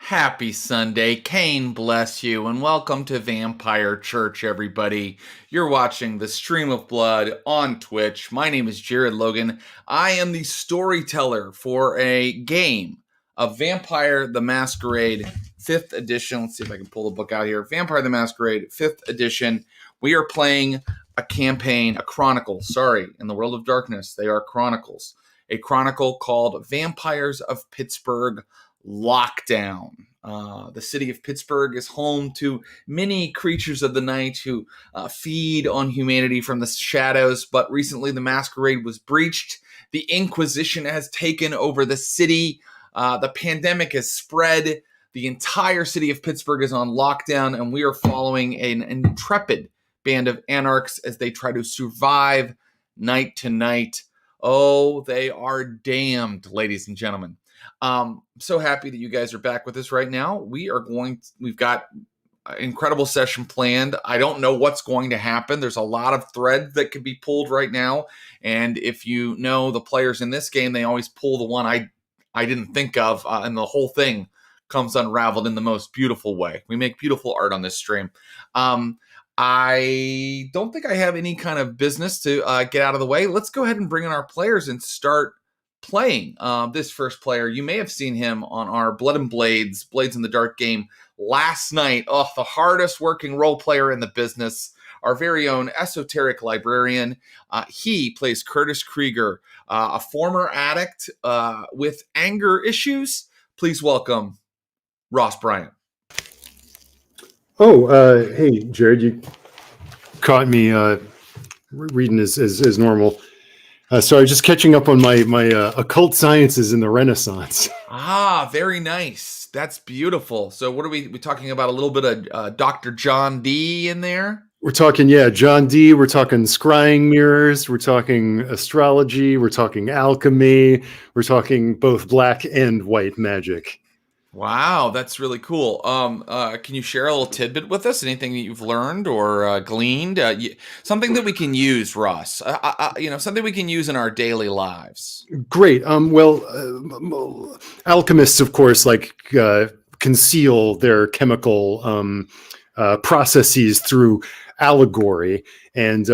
Happy Sunday. Cain bless you, and welcome to Vampire Church, everybody. You're watching the Stream of Blood on Twitch. My name is Jared Logan. I am the storyteller for a game of Vampire the Masquerade 5th edition. Let's see if I can pull the book out here. Vampire the Masquerade 5th edition. We are playing a campaign, a chronicle. In the world of darkness, they are chronicles. A chronicle called Vampires of Pittsburgh Lockdown. The city of Pittsburgh is home to many creatures of the night who feed on humanity from the shadows, but recently the Masquerade was breached. The Inquisition has taken over the city. The pandemic has spread. The entire city of Pittsburgh is on lockdown, and we are following an intrepid band of anarchs as they try to survive night to night. Oh, they are damned, ladies and gentlemen. So happy that you guys are back with us right now. We've got an incredible session planned. I don't know what's going to happen. There's a lot of thread that could be pulled right now. And if you know the players in this game, they always pull the one I didn't think of, and the whole thing comes unraveled in the most beautiful way. We make beautiful art on this stream. I don't think I have any kind of business to get out of the way. Let's go ahead and bring in our players and start playing. This first player, you may have seen him on our Blood and Blades in the Dark game last night. Oh, the hardest working role player in the business, our very own esoteric librarian. He plays Curtis Krieger, a former addict with anger issues. Please welcome Ross Bryant. Oh, hey, Jared, you caught me reading as normal. Sorry, just catching up on my occult sciences in the Renaissance. Ah, very nice. That's beautiful. So what are we talking about? A little bit of Dr. John Dee in there? We're talking, John Dee. We're talking scrying mirrors. We're talking astrology. We're talking alchemy. We're talking both black and white magic. Wow, that's really cool. Can you share a little tidbit with us? Anything that you've learned or gleaned? Something that we can use, Ross. Something we can use in our daily lives. Great. Alchemists, of course, conceal their chemical processes through allegory, and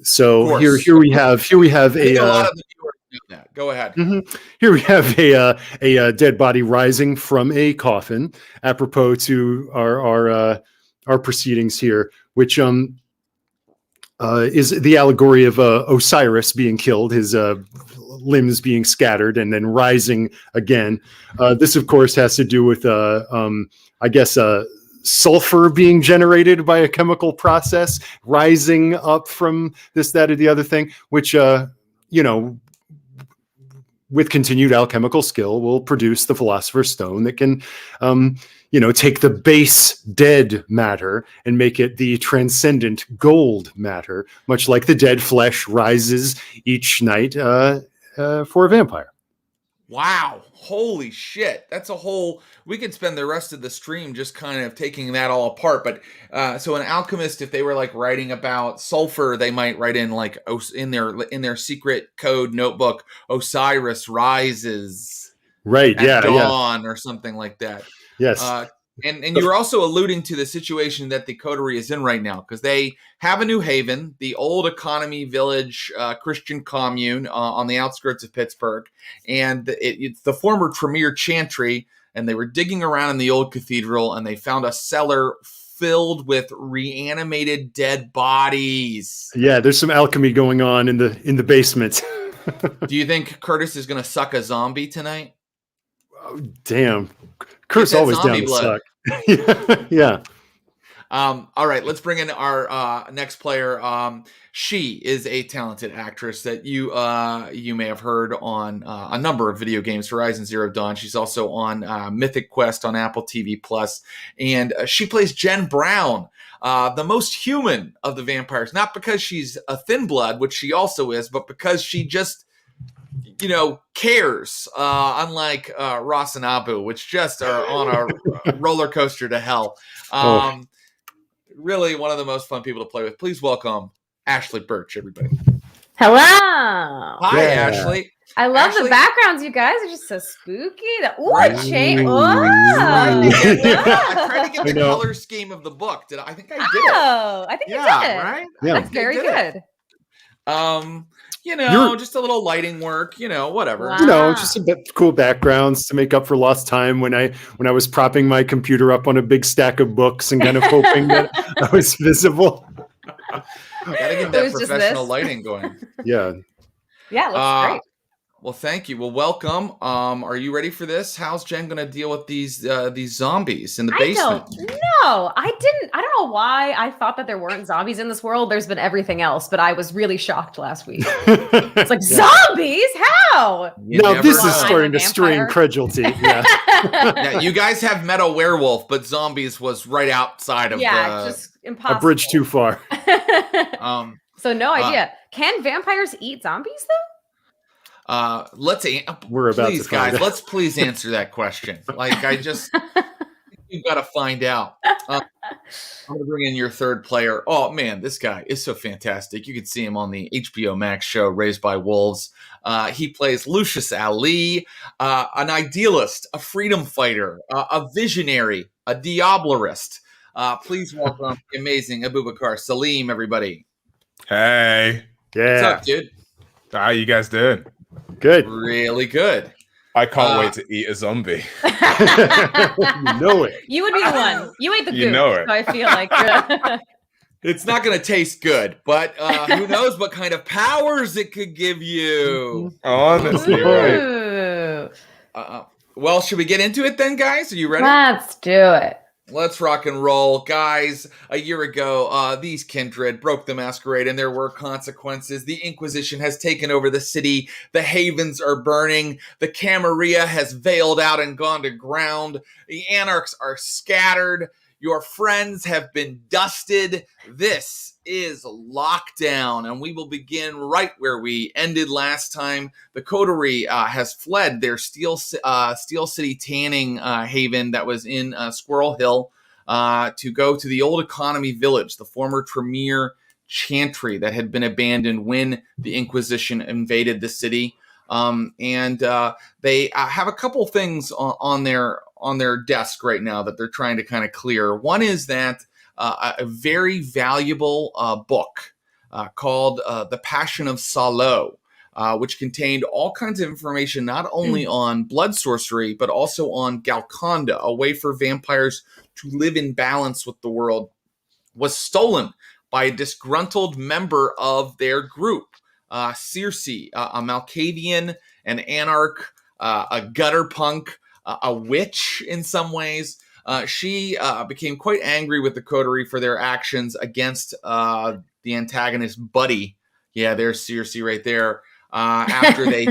so here we have a lot of the viewers know that. Go ahead. Mm-hmm. Here we have a dead body rising from a coffin, apropos to our proceedings here, which is the allegory of Osiris being killed, his limbs being scattered and then rising again. This, of course, has to do with sulfur being generated by a chemical process, rising up from this, that, or the other thing, which with continued alchemical skill, will produce the Philosopher's Stone that can, take the base dead matter and make it the transcendent gold matter, much like the dead flesh rises each night for a vampire. Wow. Holy shit. That's we could spend the rest of the stream just kind of taking that all apart. But so an alchemist, if they were writing about sulfur, they might write in in their secret code notebook, Osiris rises. Right. At dawn or something like that. Yes. And you're also alluding to the situation that the coterie is in right now, because they have a new haven, the old economy village Christian commune on the outskirts of Pittsburgh. And it's the former Tremere Chantry, and they were digging around in the old cathedral, and they found a cellar filled with reanimated dead bodies. Yeah, there's some alchemy going on in the basement. Do you think Curtis is going to suck a zombie tonight? Oh, damn. Curtis always down to suck. Yeah. All right, let's bring in our next player. She is a talented actress that you may have heard on a number of video games, Horizon Zero Dawn. She's also on Mythic Quest on Apple TV Plus, and she plays Jen Brown, the most human of the vampires. Not because she's a thin blood, which she also is, but because she just cares, unlike Ross and Abu, which just are on a roller coaster to hell. Really one of the most fun people to play with. Please welcome Ashley Burch, everybody. Hello. Hi, Ashley. I love Actually, the backgrounds, you guys are just so spooky. Right. A chain. I tried to get the color scheme of the book. I think I did it. Oh, I think you did. Right? Yeah. That's very good. Just a little lighting work, whatever. Wow. Just a bit cool backgrounds to make up for lost time when I was propping my computer up on a big stack of books and kind of hoping that I was visible. Gotta get that professional lighting going. Yeah. Yeah, looks great. Well, thank you. Well, welcome. Are you ready for this? How's Jen going to deal with these zombies in the basement? I don't know why I thought that there weren't zombies in this world. There's been everything else, but I was really shocked last week. It's like, zombies? How? This is starting to strain credulity. Yeah. Yeah, you guys have met a werewolf, but zombies was right outside of just impossible. A bridge too far. So no idea. Can vampires eat zombies though? We're about please, to find guys, out. let's please answer that question. You've got to find out. I'm going to bring in your third player. Oh man, this guy is so fantastic. You can see him on the HBO Max show Raised by Wolves. He plays Lucius Ali, an idealist, a freedom fighter, a visionary, a diablerist. Please welcome the amazing ABUBAKAR Salim, everybody. Hey. Yeah. What's up, dude? How you guys doing? Good. Really good. I can't wait to eat a zombie. You know it. You would be the one. You ate the goop. You know it. So I feel like It's not going to taste good, but who knows what kind of powers it could give you. Honestly, right? Well, should we get into it then, guys? Are you ready? Let's do it. Let's rock and roll. Guys, a year ago, these kindred broke the Masquerade, and there were consequences. The Inquisition has taken over the city. The havens are burning. The Camarilla has veiled out and gone to ground. The anarchs are scattered. Your friends have been dusted. This is lockdown, and we will begin right where we ended last time. The Coterie has fled their Steel City tanning haven that was in Squirrel Hill to go to the old economy village, the former Tremere chantry that had been abandoned when the Inquisition invaded the city. And they have a couple things on their desk right now that they're trying to kind of clear. One is that a very valuable book called The Passion of Salo, which contained all kinds of information not only on blood sorcery, but also on Galconda, a way for vampires to live in balance with the world, was stolen by a disgruntled member of their group. Circe, a Malkavian, an anarch, a gutter punk, a witch in some ways. She became quite angry with the Coterie for their actions against the antagonist Buddy. Yeah, there's Circe right there. After they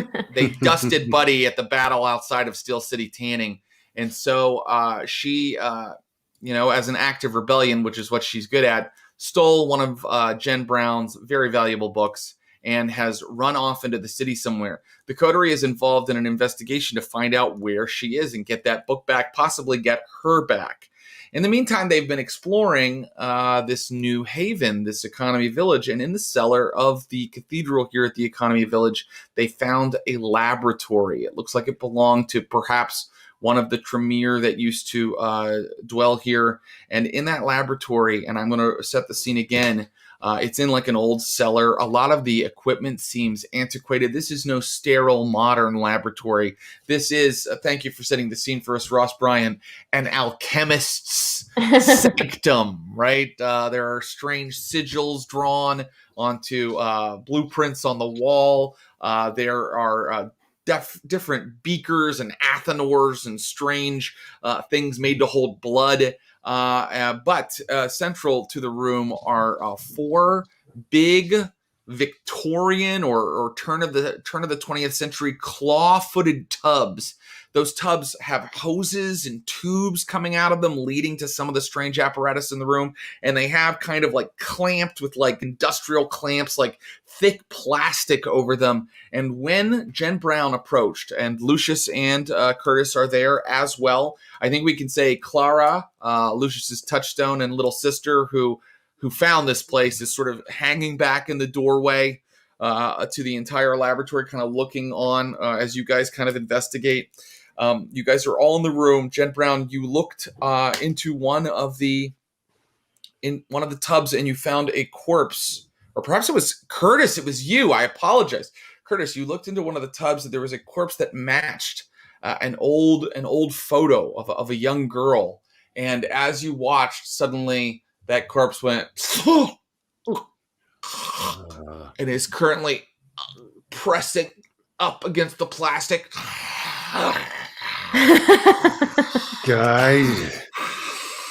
dusted Buddy at the battle outside of Steel City Tanning. And so she, as an act of rebellion, which is what she's good at, stole one of Jen Brown's very valuable books and has run off into the city somewhere. The Coterie is involved in an investigation to find out where she is and get that book back, possibly get her back. In the meantime, they've been exploring this new haven, this economy village, and in the cellar of the cathedral here at the economy village, they found a laboratory. It looks like it belonged to perhaps one of the Tremere that used to dwell here. And in that laboratory, and I'm going to set the scene again, it's in like an old cellar. A lot of the equipment seems antiquated. This is no sterile modern laboratory. This is, thank you for setting the scene for us, Ross Bryant, an alchemist's sanctum, right? There are strange sigils drawn onto blueprints on the wall. There are different beakers and athanors and strange things made to hold blood. But central to the room are four big Victorian or turn of the 20th century claw-footed tubs. Those tubs have hoses and tubes coming out of them, leading to some of the strange apparatus in the room. And they have kind of like clamped with like industrial clamps, like thick plastic over them. And when Jen Brown approached, and Lucius and Curtis are there as well, I think we can say Clara, Lucius's touchstone and little sister who found this place, is sort of hanging back in the doorway. to the entire laboratory, kind of looking on as you guys kind of investigate. You guys are all in the room. Jen Brown, you looked into one of the tubs and you found a corpse, or perhaps it was Curtis. It was you. I apologize, Curtis. You looked into one of the tubs and there was a corpse that matched an old photo of a young girl. And as you watched, suddenly that corpse went and is currently pressing up against the plastic. Guys.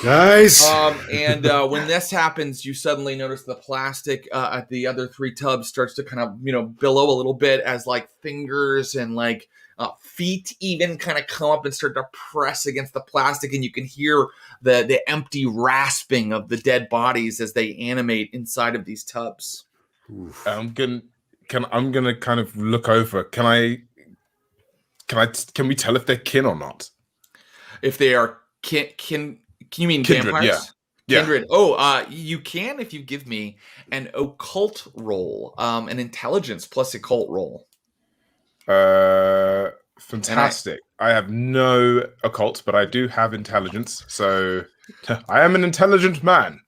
And when this happens, you suddenly notice the plastic at the other 3 tubs starts to kind of, billow a little bit as like fingers and like feet even kind of come up and start to press against the plastic, and you can hear the empty rasping of the dead bodies as they animate inside of these tubs. I'm gonna kind of look over. Can we tell if they're kin or not? If they are kin, you mean Kindred, vampires? Yeah. Kindred. Oh, you can if you give me an occult roll, an intelligence plus occult roll. Fantastic. I have no occult, but I do have intelligence, so I am an intelligent man.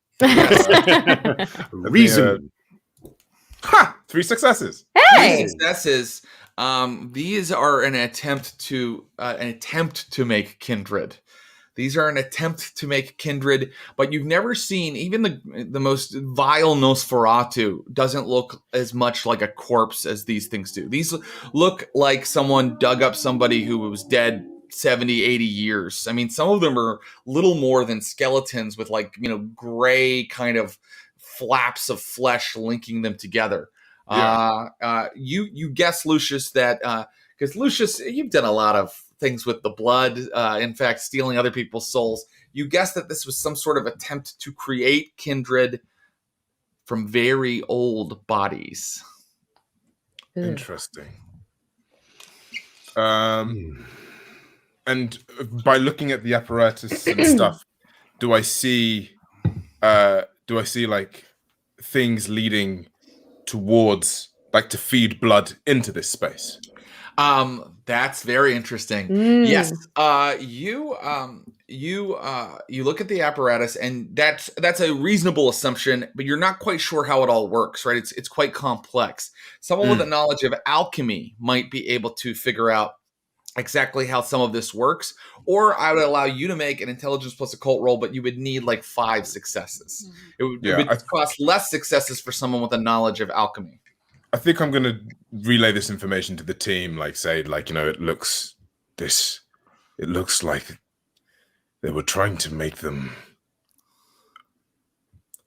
Reason. 3 successes. Hey! 3 successes. These are an attempt to make kindred. These are an attempt to make kindred, but you've never seen, even the most vile Nosferatu doesn't look as much like a corpse as these things do. These look like someone dug up somebody who was dead 70, 80 years. I mean, some of them are little more than skeletons with gray kind of flaps of flesh linking them together. Yeah. You guess, Lucius, that because Lucius, you've done a lot of things with the blood, in fact, stealing other people's souls. You guess that this was some sort of attempt to create kindred from very old bodies. Interesting. And by looking at the apparatus and stuff, do I see like things leading towards, like, to feed blood into this space? That's very interesting. Yes. You look at the apparatus, and that's a reasonable assumption, but you're not quite sure how it all works, right? It's quite complex. Someone with a knowledge of alchemy might be able to figure out exactly how some of this works, or I would allow you to make an intelligence plus occult roll, but you would need like 5 successes. It would cost less successes for someone with a knowledge of alchemy. I think I'm going to relay this information to the team, like say, like, it looks like they were trying to make them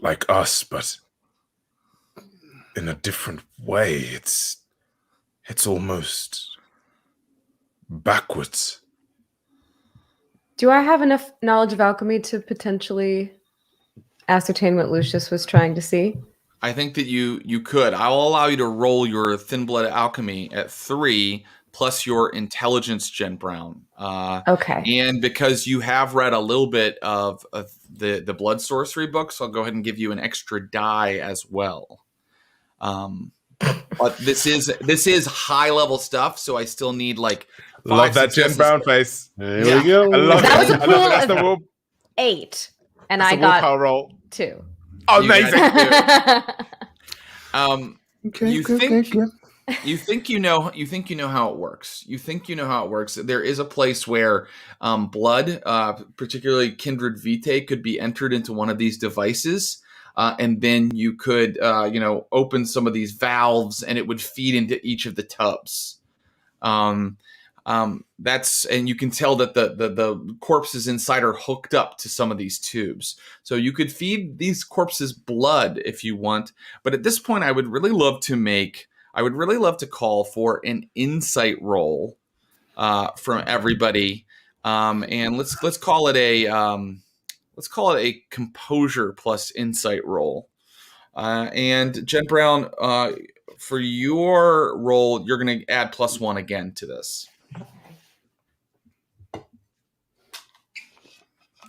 like us, but in a different way. It's almost backwards. Do I have enough knowledge of alchemy to potentially ascertain what Lucius was trying to see? I think that you could. I will allow you to roll your thin blood alchemy at 3 plus your intelligence, Jen Brown. Okay. And because you have read a little bit of the blood sorcery books, I'll go ahead and give you an extra die as well. But this is high level stuff, so I still need like 5 love that successes. Jen Brown face. There we go. I love That was it. a I love it. That's pool the of will. 8, and That's I the got willpower roll. 2. Amazing. You think you know how it works. You think you know how it works. There is a place where blood, particularly kindred vitae, could be entered into one of these devices, and then you could open some of these valves, and it would feed into each of the tubs. And you can tell that the corpses inside are hooked up to some of these tubes. So you could feed these corpses blood if you want. But at this point, I would really love to call for an insight roll from everybody. And let's call it a composure plus insight roll. And Jen Brown, for your roll, you're going to add +1 again to this.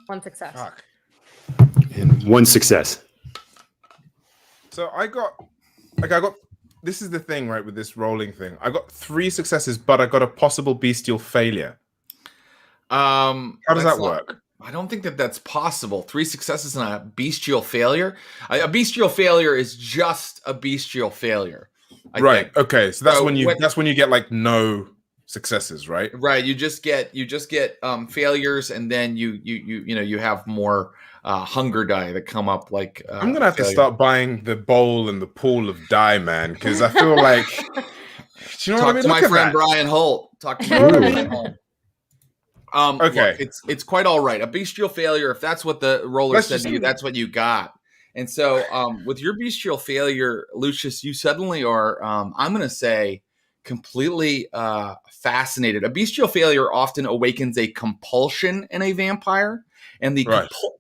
1 success. Fuck. And 1 success. So I got this is the thing, right? With this rolling thing, I got 3 successes, but I got a possible bestial failure. How does that work? I don't think that's possible. 3 successes and a bestial failure. A bestial failure is just a bestial failure. I think. Okay. So that's when you get like no successes, right? Right. You just get failures, and then you have more hunger die that come up. Like I'm gonna have to start buying the bowl and the pool of die, man, because I feel like. Do you know what I mean? To my friend Brian Holt. Talk to my friend Brian Holt. Okay, look, it's quite all right. A bestial failure, if that's what the roller said to you, that's what you got. And so, with your bestial failure, Lucius, you suddenly are, I'm going to say, completely fascinated. A bestial failure often awakens a compulsion in a vampire, and the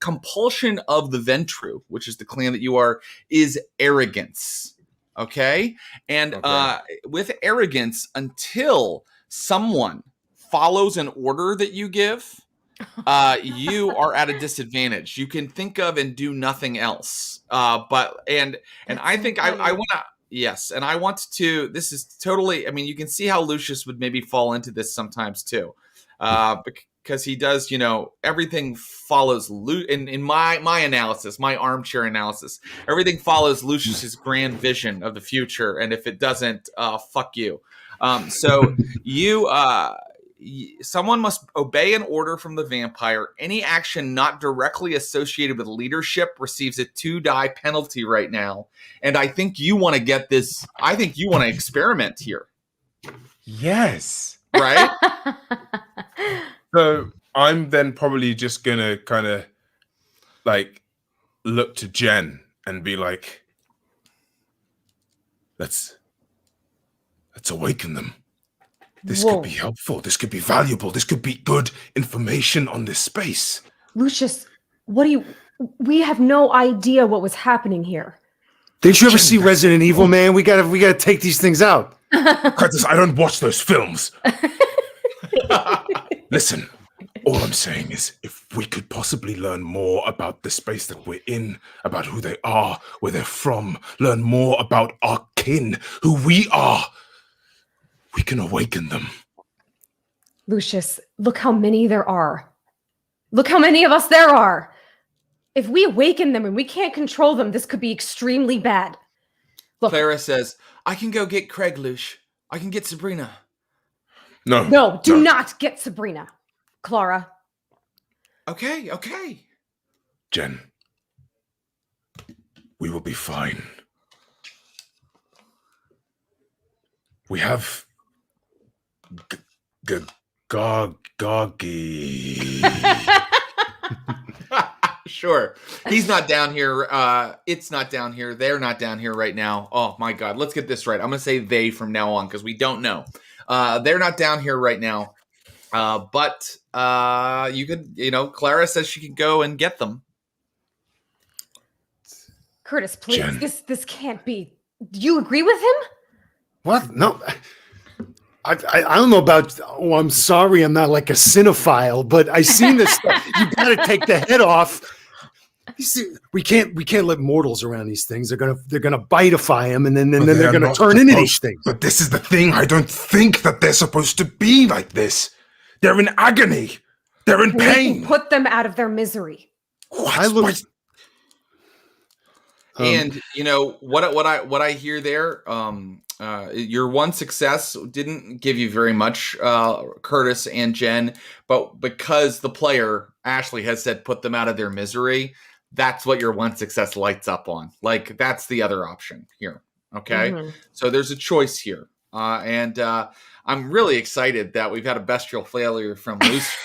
compulsion of the Ventru, which is the clan that you are, is arrogance. Okay, and with arrogance, until someone follows an order that you give, you are at a disadvantage. You can think of and do nothing else. But I think I want to. Yes, and I want to. This is totally. I mean, you can see how Lucius would maybe fall into this sometimes too, because he does. Everything follows. In my analysis, my armchair analysis, everything follows Lucius's grand vision of the future. And if it doesn't, fuck you. So you. Someone must obey an order from the vampire. Any action not directly associated with leadership receives a 2 die penalty right now. And I think you want to get this. I think you want to experiment here. Yes. Right? So I'm then probably just going to kind of like look to Jen and be like, let's awaken them. This could be helpful. This could be valuable. This could be good information on this space. Lucius, we have no idea what was happening here. Did you ever see Resident Evil, man? We gotta take these things out. Curtis, I don't watch those films. Listen, all I'm saying is if we could possibly learn more about the space that we're in, about who they are, where they're from, learn more about our kin, who we are, we can awaken them. Lucius, look how many there are. Look how many of us there are. If we awaken them and we can't control them, this could be extremely bad. Look, Clara says, I can go get Craig, Lush. I can get Sabrina. No, do not get Sabrina. Clara. Okay. Jen, we will be fine. We have Goggy. Sure. He's not down here. It's not down here. They're not down here right now. Oh my God. Let's get this right. I'm going to say they from now on because we don't know. They're not down here right now. But you could, Clara says she could go and get them. Curtis, please. Jen. This can't be. Do you agree with him? What? No. I don't know about. Oh, I'm sorry, I'm not like a cinephile, but I seen this stuff. You got to take the head off. You see, we can't let mortals around these things. They're gonna bitify them, and then they're gonna turn into these things. But this is the thing. I don't think that they're supposed to be like this. They're in agony. They're in pain. Put them out of their misery. What? And what I hear there, your one success didn't give you very much, Curtis and Jen, but because the player Ashley has said put them out of their misery, that's what your one success lights up on. Like that's the other option here. Okay, So there's a choice here, and I'm really excited that we've had a bestial failure from Lucius.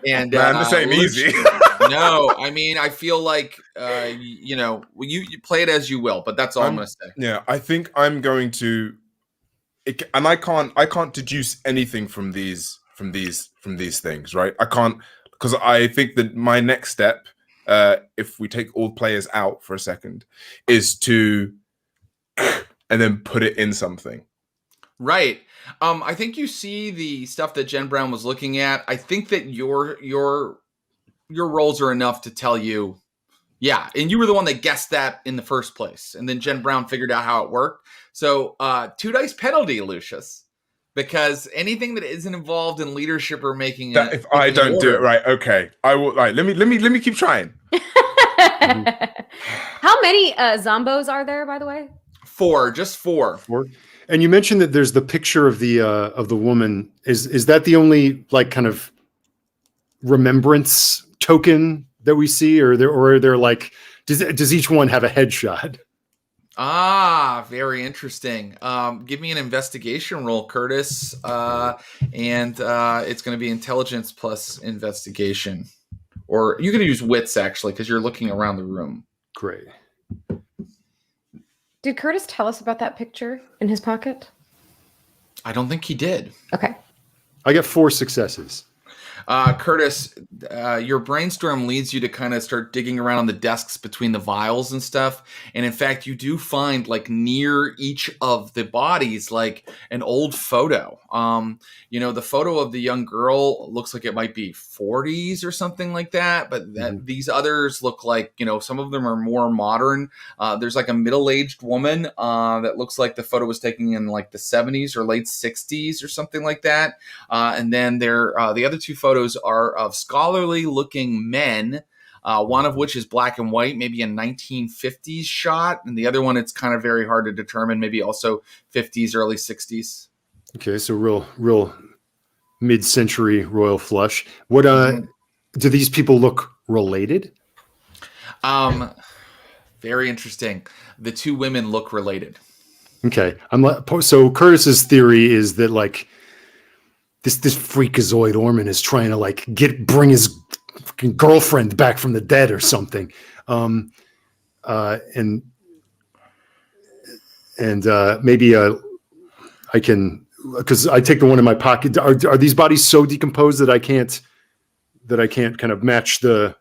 And this ain't easy. No, I mean, I feel like you play it as you will, but that's all I'm going to say. Yeah, I think I'm going to, and I can't deduce anything from these things, right? I can't, because I think that my next step, if we take all players out for a second, is to and then put it in something. Right. I think you see the stuff that Jen Brown was looking at. I think that your roles are enough to tell you Yeah, and you were the one that guessed that in the first place, and then Jen Brown figured out how it worked. So 2 dice penalty, Lucius, because anything that isn't involved in leadership or making That if I don't do it right, okay, I will. Right, let me keep trying. How many zombos are there, by the way? 4, just 4. And you mentioned that there's the picture of the woman. Is that the only like kind of remembrance token that we see, or are there like does each one have a headshot? Ah, very interesting. Give me an investigation roll, Curtis, and it's going to be intelligence plus investigation, or you can use wits actually because you're looking around the room. Great. Did Curtis tell us about that picture in his pocket? I don't think he did. Okay. I got 4 successes. Curtis, your brainstorm leads you to kind of start digging around on the desks between the vials and stuff. And in fact, you do find like near each of the bodies, like an old photo. The photo of the young girl looks like it might be 40s or something like that. But these others look like, some of them are more modern. There's like a middle-aged woman that looks like the photo was taken in like the 70s or late 60s or something like that. And then the other 2 photos are of scholarly looking men, one of which is black and white, maybe a 1950s shot, and the other one it's kind of very hard to determine, maybe also 50s, early 60s. Okay, so real mid-century royal flush. What do these people look related? Very interesting. The 2 women look related. Okay, so Curtis's theory is that like this freakazoid Orman is trying to like bring his girlfriend back from the dead or something, and maybe I can, because I take the one in my pocket. Are these bodies so decomposed that I can't kind of match the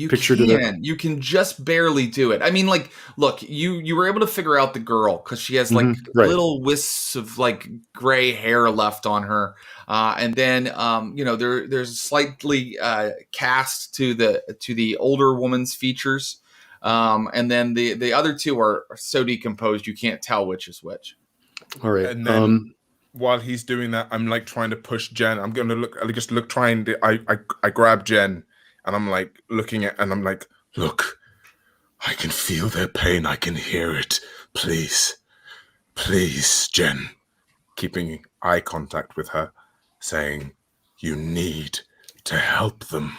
picture to the... You can just barely do it. I mean, like, look, you were able to figure out the girl because she has like little wisps of like gray hair left on her, and then there's slightly cast to the older woman's features, and then the other 2 are so decomposed you can't tell which is which. All right, and then while he's doing that, I'm like trying to push Jen. I'm going to I grab Jen. And I'm like looking at, and I'm like, look, I can feel their pain. I can hear it. Please, Jen. Keeping eye contact with her, saying, you need to help them.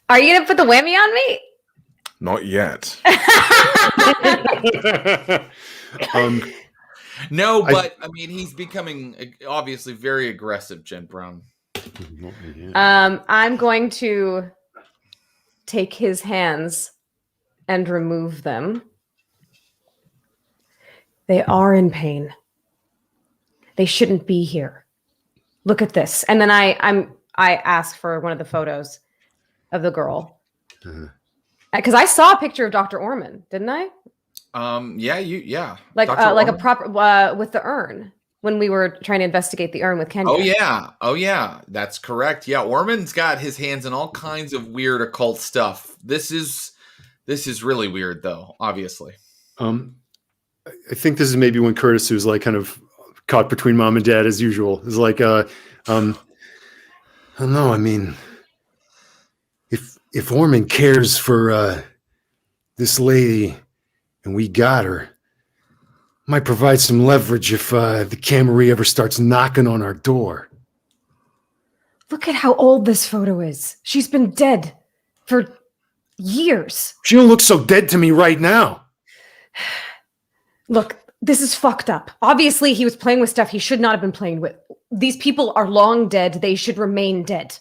Are you going to put the whammy on me? Not yet. No, but I mean, he's becoming obviously very aggressive, Jen Brown. I'm going to take his hands and remove them. They are in pain. They shouldn't be here. Look at this. And then I ask for one of the photos of the girl. Because I saw a picture of Dr. Orman, didn't I? Yeah. Like a proper with the urn. When we were trying to investigate the urn with Kenya. Oh yeah, that's correct. Yeah, Orman's got his hands in all kinds of weird occult stuff. This is really weird, though. Obviously, I think this is maybe when Curtis, who's like kind of caught between mom and dad as usual, is like, I don't know. I mean, if Orman cares for this lady, and we got her. Might provide some leverage if the Camry ever starts knocking on our door. Look at how old this photo is. She's been dead for years. She don't look so dead to me right now. Look, this is fucked up. Obviously, he was playing with stuff he should not have been playing with. These people are long dead. They should remain dead.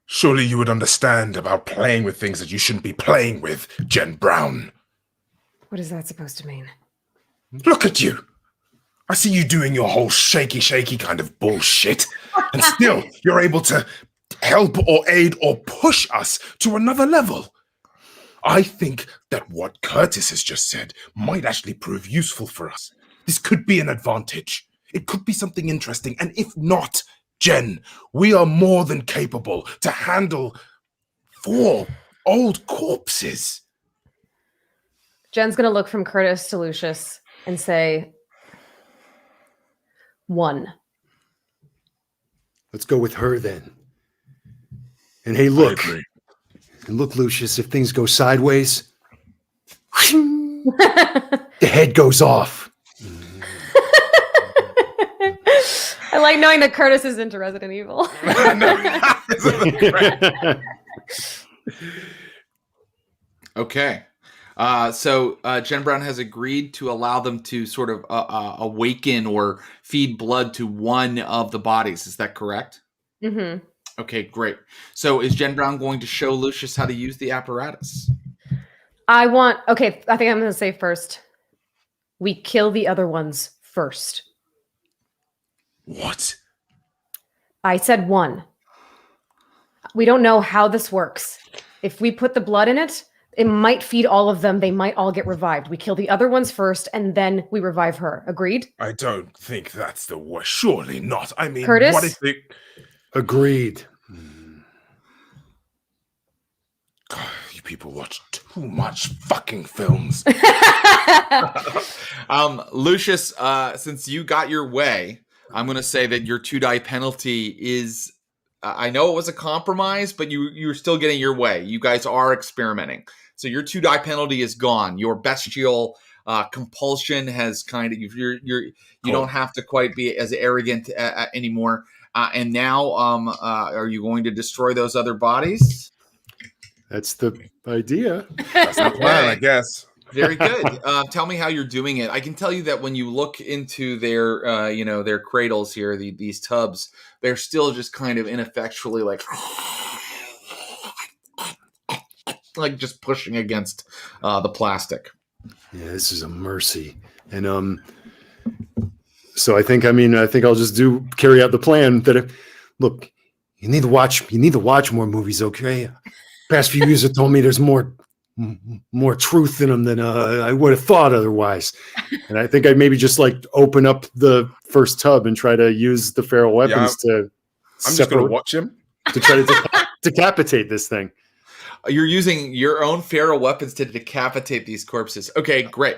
Surely you would understand about playing with things that you shouldn't be playing with, Jen Brown. What is that supposed to mean? Look at you. I see you doing your whole shaky kind of bullshit. And still, you're able to help or aid or push us to another level. I think that what Curtis has just said might actually prove useful for us. This could be an advantage. It could be something interesting. And if not, Jen, we are more than capable to handle 4 old corpses. Jen's going to look from Curtis to Lucius and say, 1. Let's go with her then. And hey, look. And look, Lucius, if things go sideways, the head goes off. I like knowing that Curtis is into Resident Evil. Okay. So Jen Brown has agreed to allow them to sort of awaken or feed blood to one of the bodies. Is that correct? Mm-hmm. Okay, great. So is Jen Brown going to show Lucius how to use the apparatus? I think I'm going to say first, we kill the other ones first. What? I said 1. We don't know how this works. If we put the blood in it, it might feed all of them. They might all get revived. We kill the other ones first, and then we revive her. Agreed? I don't think that's the way. Surely not. I mean, Curtis? what if it... Agreed. God, you people watch too much fucking films. Lucius, since you got your way, I'm going to say that your 2-die penalty is... I know it was a compromise, but you're still getting your way. You guys are experimenting. So your 2-die penalty is gone. Your bestial compulsion has kind of... You don't have to quite be as arrogant anymore. And now, are you going to destroy those other bodies? That's the idea. That's the plan, I guess. Very good. Tell me how you're doing it. I can tell you that when you look into their, their cradles here, these tubs, they're still just kind of ineffectually like just pushing against the plastic. Yeah, this is a mercy. And so I think I'll just carry out the plan that look, you need to watch more movies, okay? Past few years have told me there's more truth in them than I would have thought otherwise. And I think I'd maybe just open up the first tub and try to use the feral weapons to I'm just going to watch him. To try to decapitate this thing. You're using your own feral weapons to decapitate these corpses. Okay, great.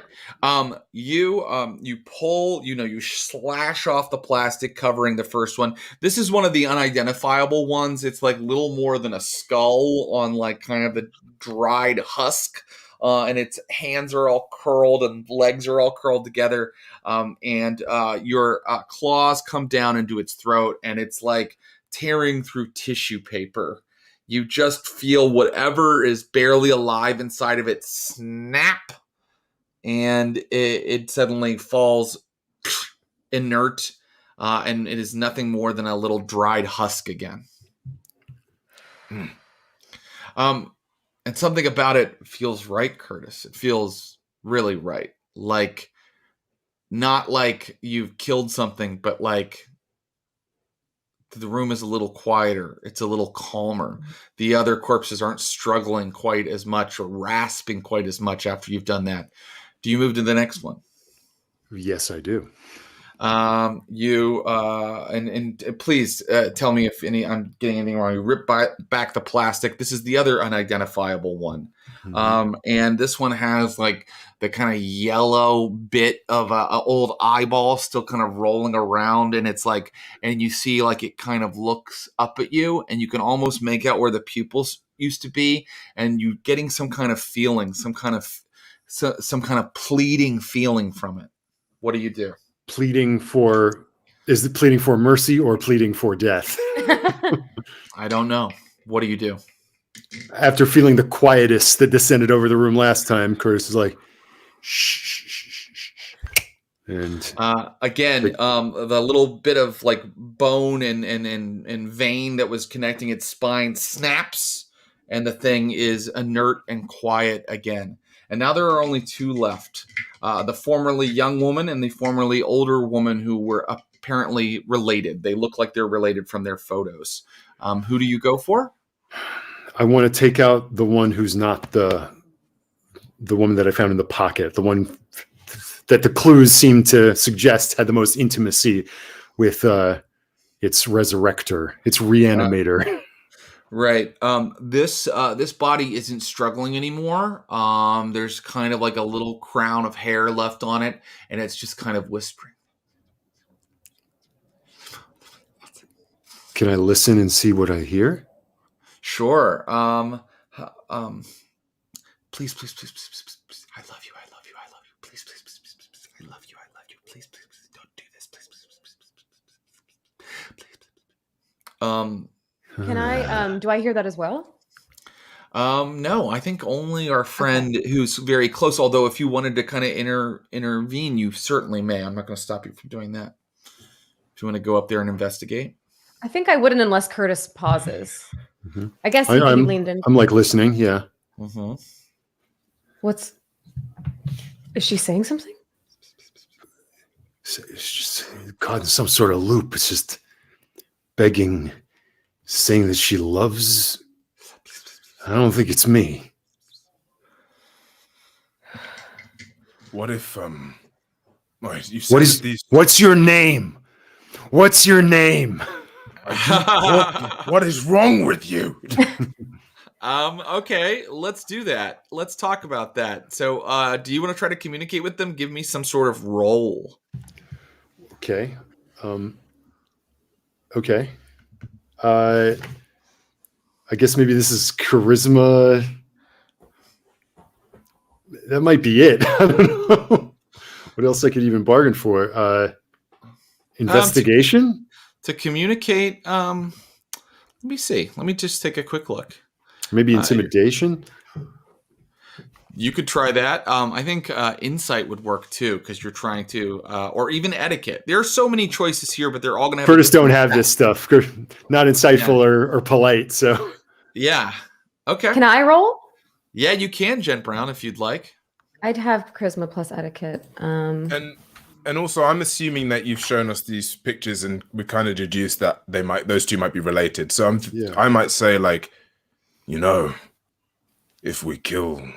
You pull, you slash off the plastic covering the first one. This is one of the unidentifiable ones. It's like little more than a skull on kind of a dried husk. And its hands are all curled and legs are all curled together. And your claws come down into its throat, and it's like tearing through tissue paper. You just feel whatever is barely alive inside of it snap, and it suddenly falls inert, and it is nothing more than a little dried husk again. And something about it feels right, Curtis. It feels really right. Not like you've killed something, but the room is a little quieter. It's a little calmer. The other corpses aren't struggling quite as much or rasping quite as much after you've done that. Do you move to the next one? Yes, I do. And please tell me if I'm getting anything wrong. You rip back the plastic. This is the other unidentifiable one. Mm-hmm. And this one has the kind of yellow bit of a old eyeball still kind of rolling around. And it's and you see it kind of looks up at you, and you can almost make out where the pupils used to be. And you're getting some kind of feeling, some kind of pleading feeling from it. What do you do? Is it pleading for mercy or pleading for death? I don't know. What do you do? After feeling the quietus that descended over the room last time, Curtis is like, shh. And again, the little bit of bone and vein that was connecting its spine snaps, and the thing is inert and quiet again. And now there are only 2 left. The formerly young woman and the formerly older woman who were apparently related. They look like they're related from their photos. Who do you go for? I want to take out the one who's not the woman that I found in the pocket, the one that the clues seem to suggest had the most intimacy with its resurrector, its reanimator. Right. This body isn't struggling anymore. There's kind of like a little crown of hair left on it, and it's just kind of whispering. Can I listen and see what I hear? Sure. Please, please, please, please, please, please. I love you. I love you. I love you. Please, please, please, please, please. I love you. I love you. Please, please, please. Don't do this. Please, please, please, please, please, please. Can I? Do I hear that as well? No, I think only our friend who's very close. Although, if you wanted to kind of intervene, you certainly may. I'm not going to stop you from doing that. If you want to go up there and investigate, I think I wouldn't unless Curtis pauses. Mm-hmm. I guess he could be leaned in. I'm like listening. Yeah. mm-hmm. Is she saying something? It's just caught in some sort of loop. It's just begging, saying that she loves. I don't think it's me. What if you said what's your name? What's your name? What is wrong with you? Okay, let's do that. Let's talk about that. So, do you want to try to communicate with them? Give me some sort of roll. Okay. Okay. I guess maybe this is charisma. That might be it. I don't know what else I could even bargain for. Investigation? To communicate, let me see. Let me just take a quick look. Maybe intimidation? You could try that. I think insight would work too, because you're trying to, or even etiquette. There are so many choices here, but they're all going to have. Curtis don't have this stuff. Not insightful or polite. So. Yeah. Okay. Can I roll? Yeah, you can, Jen Brown, if you'd like. I'd have charisma plus etiquette. And also, I'm assuming that you've shown us these pictures, and we kind of deduced that those two might be related. So I might say, like, if we kill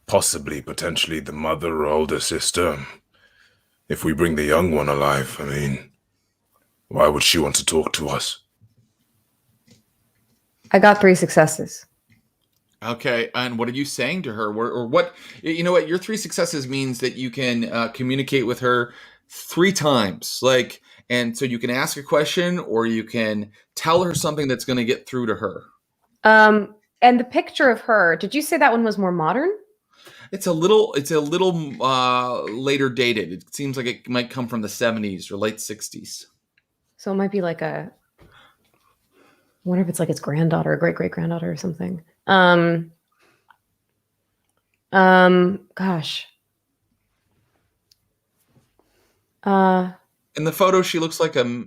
potentially the mother or older sister, if we bring the young one alive, I mean, why would she want to talk to us? I got 3 successes. Okay, and what are you saying to her? Or what? You know what? Your 3 successes means that you can communicate with her 3 times. And so you can ask a question, or you can tell her something that's going to get through to her. And the picture of her, did you say that one was more modern? It's a little later dated. It seems like it might come from the 70s or late 60s. So it might be like I wonder if it's like its granddaughter or great-great-granddaughter or something. Gosh. In the photo, she looks like a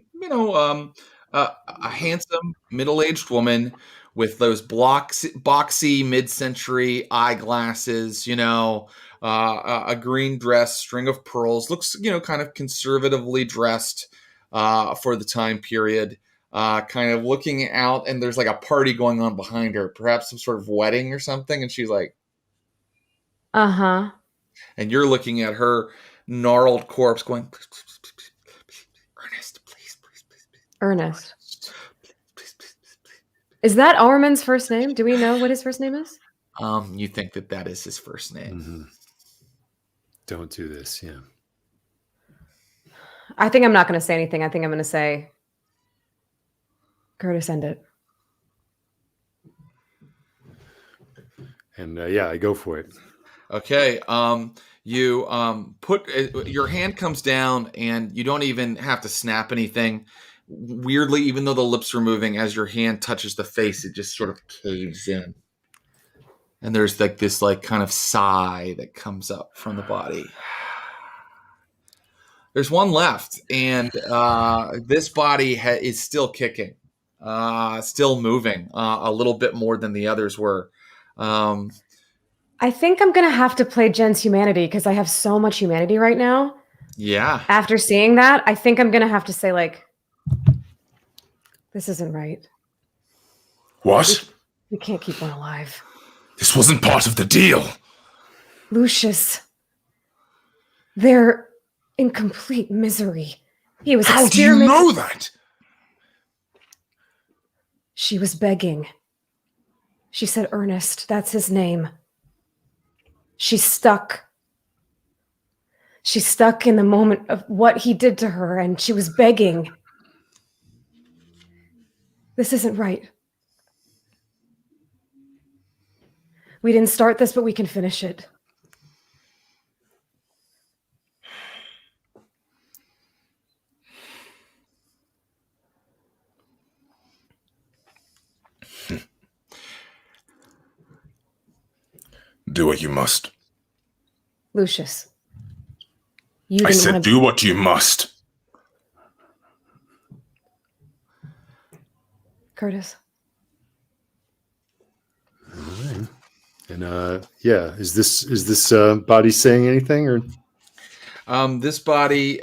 handsome middle-aged woman with those boxy mid-century eyeglasses, a green dress, string of pearls, looks, kind of conservatively dressed for the time period, kind of looking out, and there's like a party going on behind her, perhaps some sort of wedding or something, and she's like, uh-huh. And you're looking at her gnarled corpse going, please, Ernest, please. Ernest. Is that Armin's first name? Do we know what his first name is? You think that is his first name. Mm-hmm. Don't do this, yeah. I think I'm not going to say anything. I think I'm going to say, Curtis, end it. And I go for it. Okay. You put your hand comes down, and you don't even have to snap anything. Weirdly, even though the lips are moving, as your hand touches the face, it just sort of caves in. And there's like this kind of sigh that comes up from the body. There's one left, and this body is still kicking, still moving a little bit more than the others were. I think I'm going to have to play Jen's humanity because I have so much humanity right now. Yeah. After seeing that, I think I'm going to have to say, this isn't right. What? We can't keep one alive. This wasn't part of the deal. Lucius. They're in complete misery. He was How do you know that? She was begging. She said, Ernest, that's his name. She's stuck. She's stuck in the moment of what he did to her, and she was begging. This isn't right. We didn't start this, but we can finish it. Do what you must. Lucius. I said do what you must. Curtis. All right. And yeah, is this body saying anything or? This body,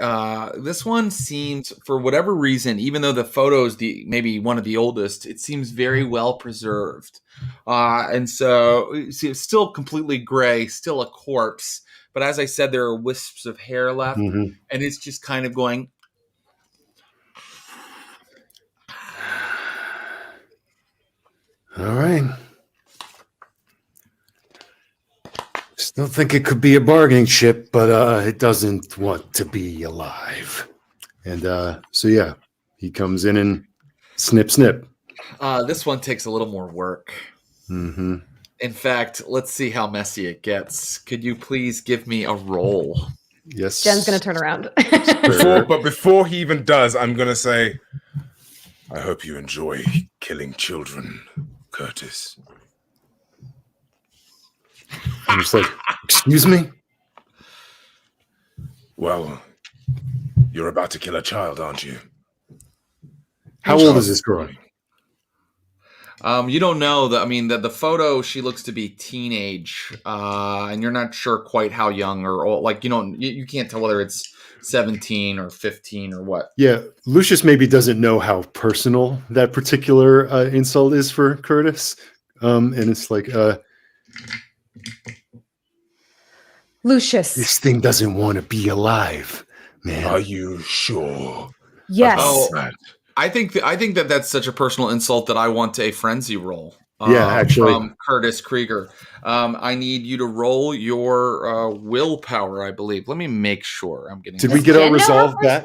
this one seems, for whatever reason, even though the photo is maybe one of the oldest, it seems very well preserved. And so it's still completely gray, still a corpse. But as I said, there are wisps of hair left, and it's just kind of going. All right. Still think it could be a bargaining chip, but it doesn't want to be alive. And so yeah, he comes in and snip. This one takes a little more work. Mm-hmm. In fact, let's see how messy it gets. Could you please give me a roll? Yes. Jen's going to turn around. Before he even does, I'm going to say, I hope you enjoy killing children, Curtis. I'm just like, excuse me? Well, you're about to kill a child, aren't you? How old is this girl? You don't know. The photo, she looks to be teenage, and you're not sure quite how young or old. Like, you can't tell whether it's 17 or 15 or what. Yeah, Lucius maybe doesn't know how personal that particular insult is for Curtis. And it's like, Lucius. this thing doesn't want to be alive, man. Are you sure? Yes. Oh, I think that that's such a personal insult that I want a frenzy roll. Yeah, actually. From Curtis Krieger. I need you to roll your willpower, I believe. Let me make sure I'm getting. Did we get our resolve back?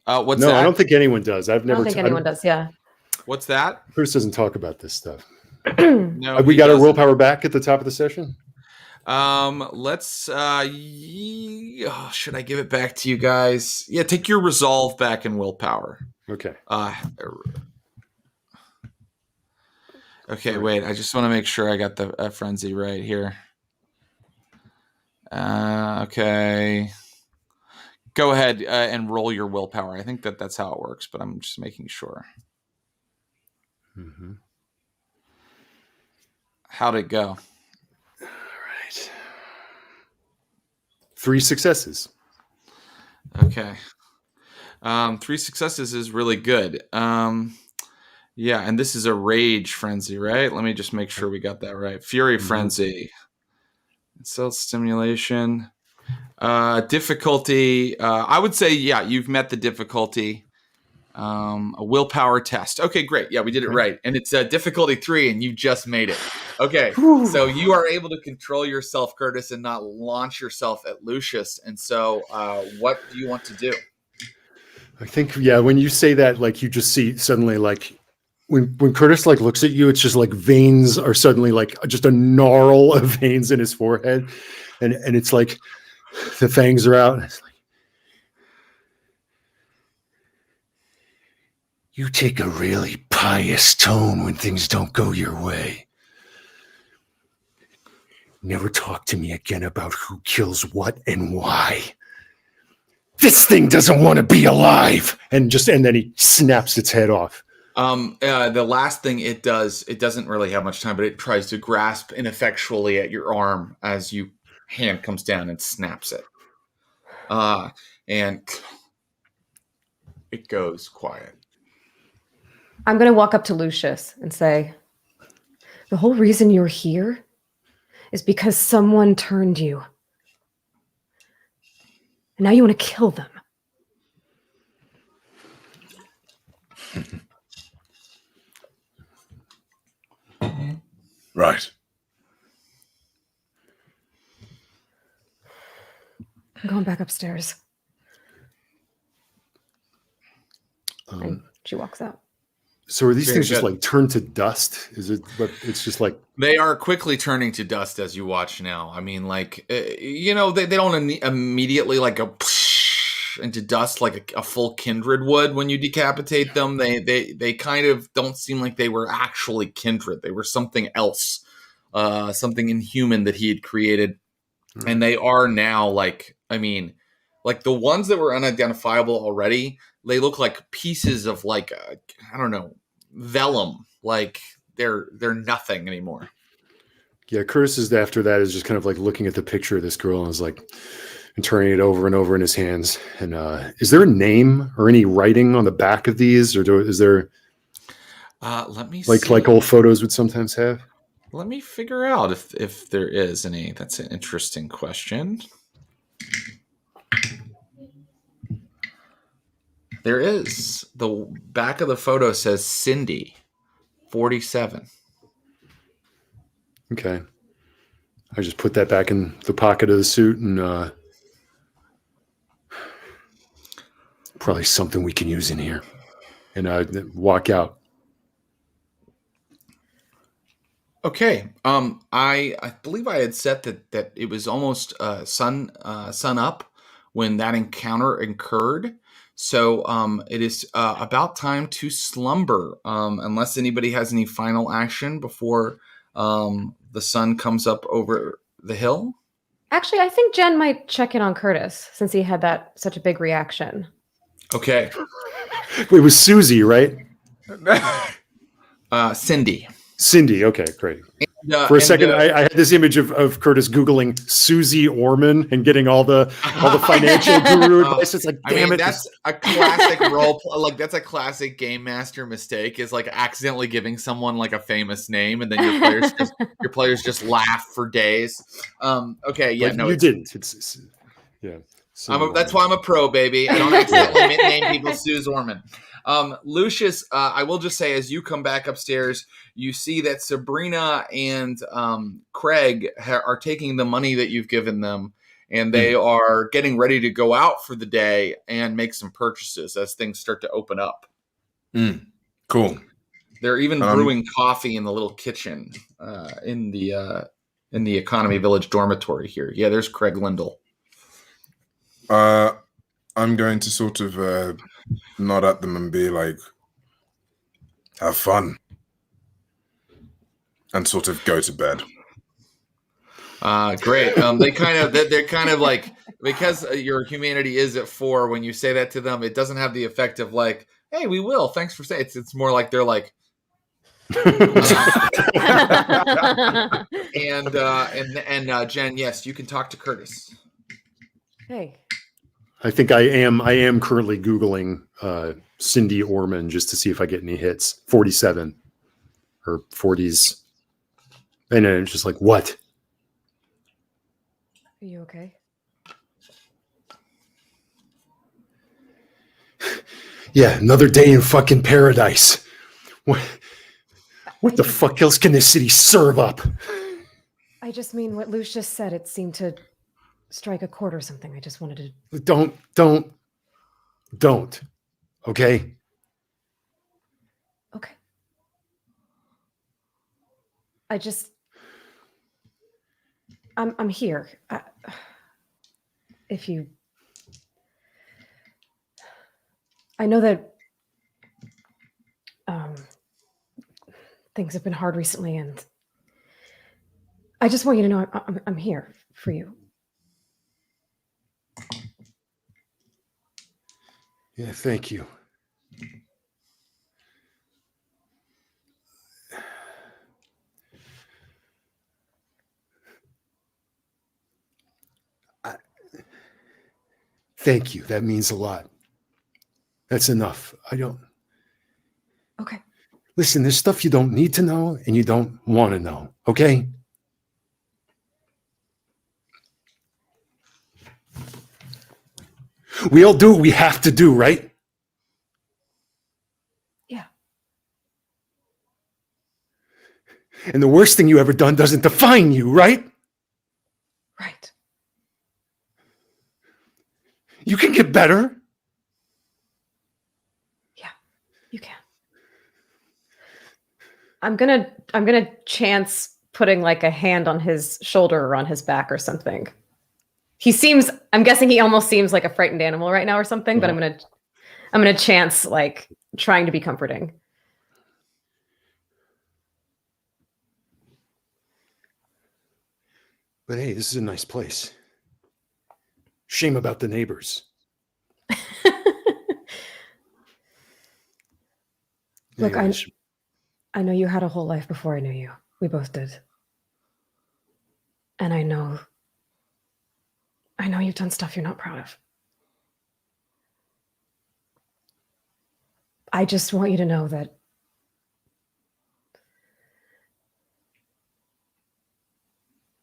What's no, that? I don't think anyone does. I don't think anyone does. Yeah. What's that? Curtis doesn't talk about this stuff. No, we got our willpower back at the top of the session. Let's should I give it back to you guys? Yeah, take your resolve back and willpower. Okay. Okay, wait, I just want to make sure I got the frenzy right here. Okay. Go ahead and roll your willpower. I think that's how it works, but I'm just making sure. Mm-hmm. How'd it go? 3 successes. Okay. 3 successes is really good. Yeah, and this is a rage frenzy, right? Let me just make sure we got that right. Fury frenzy. Cell stimulation. Difficulty. I would say, yeah, you've met the difficulty. A willpower test. Okay, great. Yeah, we did it right. And it's difficulty 3, and you just made it. Okay, so you are able to control yourself, Curtis, and not launch yourself at Lucius. And so what do you want to do? I think, yeah, when you say that, like, you just see suddenly, like, when Curtis, like, looks at you, it's just like veins are suddenly, like, just a gnarl of veins in his forehead. And it's like the fangs are out. And it's like, you take a really pious tone when things don't go your way. Never talk to me again about who kills what and why. This thing doesn't want to be alive. And then he snaps its head off. The last thing it does, it doesn't really have much time, but it tries to grasp ineffectually at your arm as your hand comes down and snaps it. And it goes quiet. I'm going to walk up to Lucius and say, the whole reason you're here is because someone turned you. And now you want to kill them. Right. I'm going back upstairs. And she walks out. So are these Very things just good. like turned to dust? Is it? But it's just like They are quickly turning to dust as you watch now. I mean, like, they don't immediately like go into dust like a full kindred would when you decapitate them. They kind of don't seem like they were actually kindred. They were something else, something inhuman that he had created. And they are now like, I mean, like the ones that were unidentifiable already, they look like pieces of like, I don't know, vellum. Like they're nothing anymore. yeah. Curtis is after that is just kind of like looking at the picture of this girl and is like and turning it over and over in his hands. And is there a name or any writing on the back of these, or is there? Let me like see. like old photos would sometimes have. Let me figure out if there is any. That's an interesting question. There is. The back of the photo says Cindy, 47. Okay. I just put that back in the pocket of the suit and probably something we can use in here. And walk out. Okay. I believe I had said that it was almost sun up when that encounter occurred. So it is about time to slumber, unless anybody has any final action before the sun comes up over the hill. Actually, I think Jen might check in on Curtis since he had such a big reaction. Okay. It was Susie, right? Cindy. Cindy. Okay, great. And, For a second, I had this image of Curtis Googling Susie Orman and getting all the financial guru advice. It's like, damn it. That's a classic role. Like that's a classic game master mistake. Is like accidentally giving someone like a famous name, and then your players just laugh for days. Okay, yeah, But no, you didn't. It's yeah. That's why I'm a pro, baby. I don't accidentally name people Suze Orman. Lucius, I will just say, as you come back upstairs, you see that Sabrina and Craig are taking the money that you've given them, and they are getting ready to go out for the day and make some purchases as things start to open up. Cool. They're even brewing coffee in the little kitchen in the Economy Village dormitory here. Yeah, there's Craig Lindell. I'm going to sort of nod at them and be like, have fun. And sort of go to bed. Great. They're kind of like, because your humanity is at 4, when you say that to them, it doesn't have the effect of like, hey, we will. Thanks for saying it. It's more like they're like, and Jen, yes, you can talk to Curtis. Hey. I think I am currently Googling Cindy Orman just to see if I get any hits. 47 or 40s. And then it's just like, what? Are you okay? Yeah, another day in fucking paradise. What the fuck else can this city serve up? I just mean what Lucius said. It seemed to strike a chord or something. I just wanted to... Don't. Okay? Okay. I'm here. I know that things have been hard recently, and I just want you to know I'm here for you. Yeah, thank you. Thank you. That means a lot. That's enough. Okay. Listen, there's stuff you don't need to know and you don't want to know, okay? We all do what we have to do, right? Yeah. And the worst thing you ever done doesn't define you, right? Right. You can get better. Yeah, you can. I'm gonna chance putting like a hand on his shoulder or on his back or something. I'm guessing he almost seems like a frightened animal right now or something, but I'm gonna chance like trying to be comforting. But hey, this is a nice place. Shame about the neighbors. Look, Anyways, I know you had a whole life before I knew you. We both did. And I know you've done stuff you're not proud of. I just want you to know that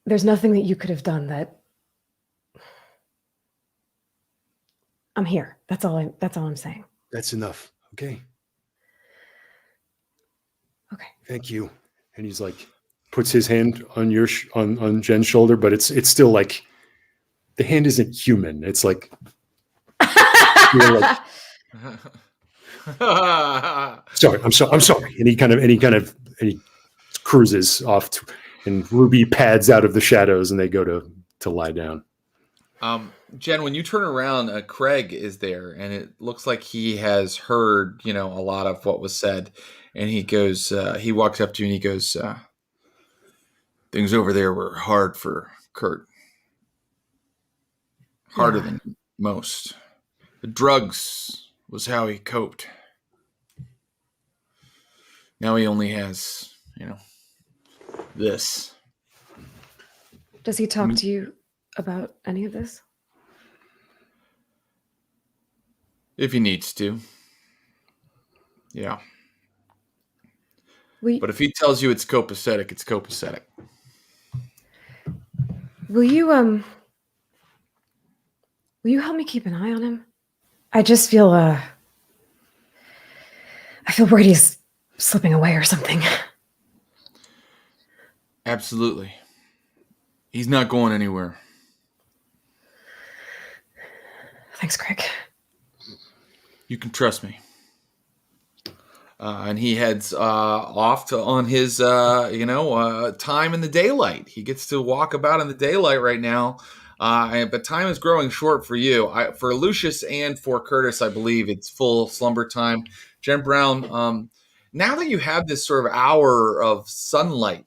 there's nothing that you could have done that I'm here. That's all I'm saying. that's enough. Okay. Okay. Thank you. And he's like, puts his hand on your on Jen's shoulder, but it's still like the hand isn't human. It's like, you're like sorry. I'm sorry. And he cruises off and Ruby pads out of the shadows and they go to lie down. Jen, when you turn around, Craig is there, and it looks like he has heard, a lot of what was said. And he goes, he walks up to you and he goes, things over there were hard for Kurt. Harder than most. The drugs was how he coped. Now he only has, this. Does he talk to you about any of this? If he needs to. Yeah. But if he tells you it's copacetic, it's copacetic. Will you help me keep an eye on him? I just feel I feel worried he's slipping away or something. Absolutely. He's not going anywhere. Thanks, Craig. You can trust me. And he heads off on his, time in the daylight. He gets to walk about in the daylight right now. But time is growing short for you. For Lucius and for Curtis, I believe it's full slumber time. Jen Brown, now that you have this sort of hour of sunlight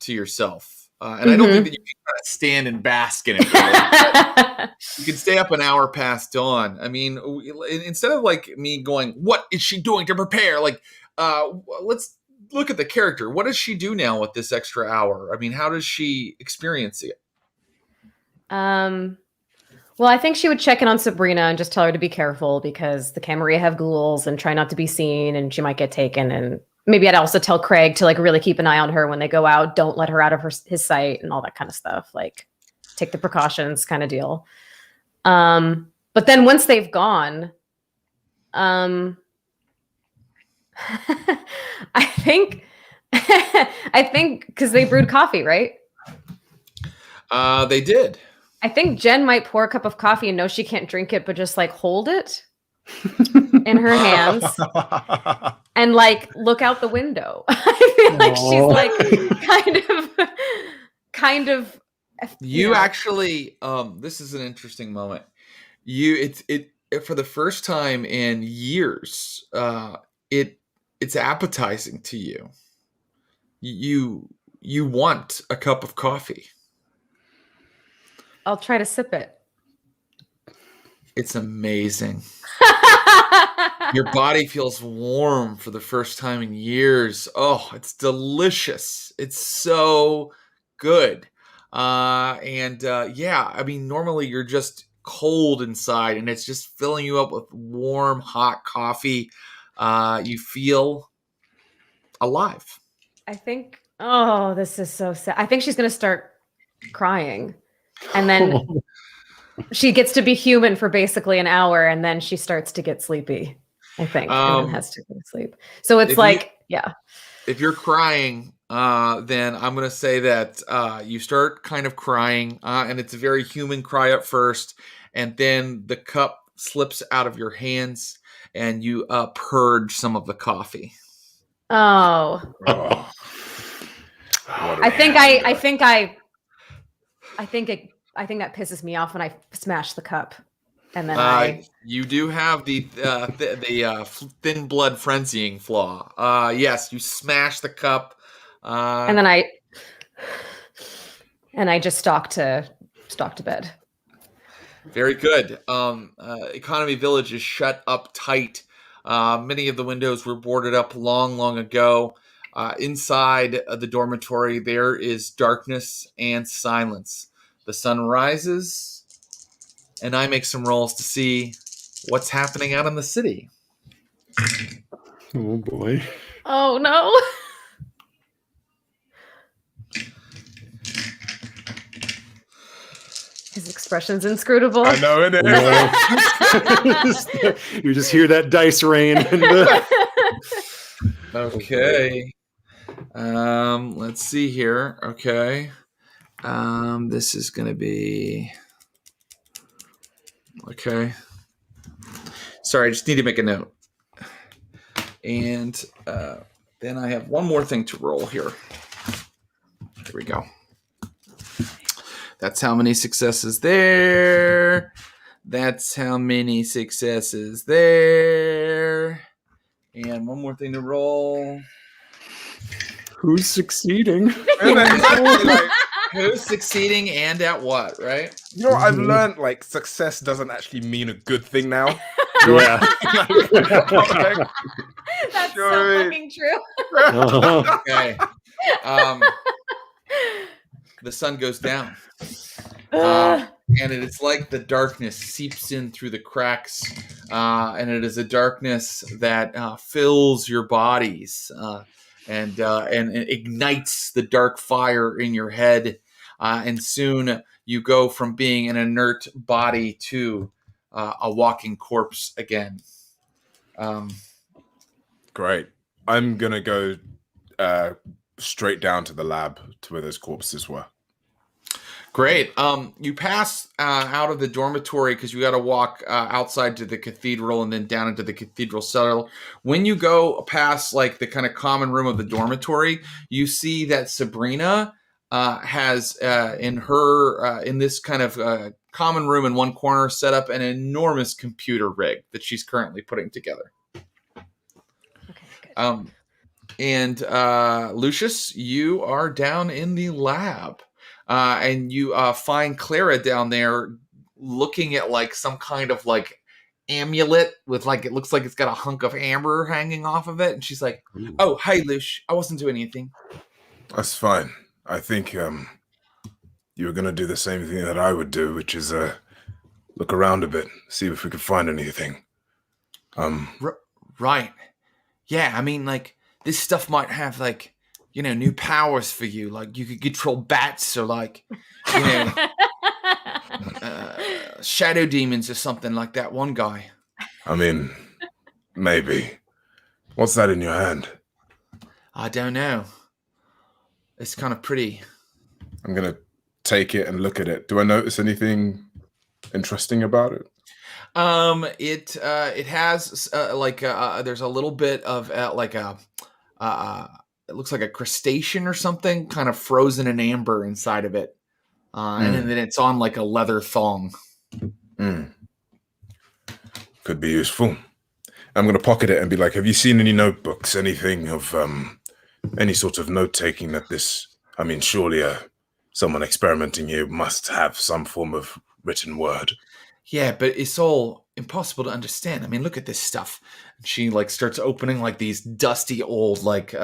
to yourself, and I don't think that you can kind of stand and bask in it. Really, you can stay up an hour past dawn. I mean, instead of like me going, what is she doing to prepare? Like, let's look at the character. What does she do now with this extra hour? I mean, how does she experience it? Well, I think she would check in on Sabrina and just tell her to be careful because the Camarilla have ghouls and try not to be seen and she might get taken. And maybe I'd also tell Craig to like really keep an eye on her when they go out. Don't let her out of his sight and all that kind of stuff. Like take the precautions kind of deal. But then once they've gone, I think because they brewed coffee, right? They did. I think Jen might pour a cup of coffee and know she can't drink it, but just like hold it in her hands and like look out the window. I feel like she's like kind of. You actually, this is an interesting moment. It for the first time in years, it's appetizing to you. You want a cup of coffee. I'll try to sip it. It's amazing. Your body feels warm for the first time in years. Oh, it's delicious. It's so good. I mean, normally you're just cold inside and it's just filling you up with warm, hot coffee. You feel alive. I think, this is so sad. I think she's going to start crying. And then she gets to be human for basically an hour, and then she starts to get sleepy, I think, and then has to go to sleep. So it's like, if you're crying, then I'm going to say that you start kind of crying, and it's a very human cry at first, and then the cup slips out of your hands, and you purge some of the coffee. Oh. Oh. I think that pisses me off when I smash the cup, and then you do have the thin blood frenzying flaw. Yes, you smash the cup, and then I just stalk to bed. Very good. Economy Village is shut up tight. Many of the windows were boarded up long ago. Inside the dormitory, there is darkness and silence. The sun rises, and I make some rolls to see what's happening out in the city. Oh, boy. Oh, no. His expression's inscrutable. I know it is. You just hear that dice rain. Okay. Let's see here. Okay. This is going to be... Okay. Sorry, I just need to make a note. And then I have one more thing to roll here. Here we go. That's how many successes there. That's how many successes there. And one more thing to roll. Who's succeeding? Who's succeeding and at what, right? You know what I've learned? Like, success doesn't actually mean a good thing now. Yeah. That's so fucking true. Okay. The sun goes down. And it's like the darkness seeps in through the cracks. And it is a darkness that fills your bodies. And it ignites the dark fire in your head. And soon you go from being an inert body to a walking corpse again. Great. I'm going to go straight down to the lab to where those corpses were. Great. You pass out of the dormitory because you got to walk outside to the cathedral and then down into the cathedral cellar. When you go past like the kind of common room of the dormitory, you see that Sabrina has in this kind of common room in one corner set up an enormous computer rig that she's currently putting together. Okay, good. And Lucius, you are down in the lab. And you find Clara down there looking at like some kind of like amulet with like, it looks like it's got a hunk of amber hanging off of it. And she's like, "Oh, hey, Lush, I wasn't doing anything." That's fine. I think you were going to do the same thing that I would do, which is look around a bit, see if we could find anything. Right. Yeah, I mean, like, this stuff might have like, you know, new powers for you. Like, you could control bats or like, you know, shadow demons or something like that one guy. I mean, maybe. What's that in your hand? I don't know. It's kind of pretty. I'm going to take it and look at it. Do I notice anything interesting about it? It has there's a little bit of it looks like a crustacean or something, kind of frozen in amber inside of it. And then it's on like a leather thong. Could be useful. I'm going to pocket it and be like, have you seen any notebooks, anything of any sort of note-taking that this... I mean, surely someone experimenting here must have some form of written word. Yeah, but it's all impossible to understand. I mean, look at this stuff. And she like starts opening like these dusty old like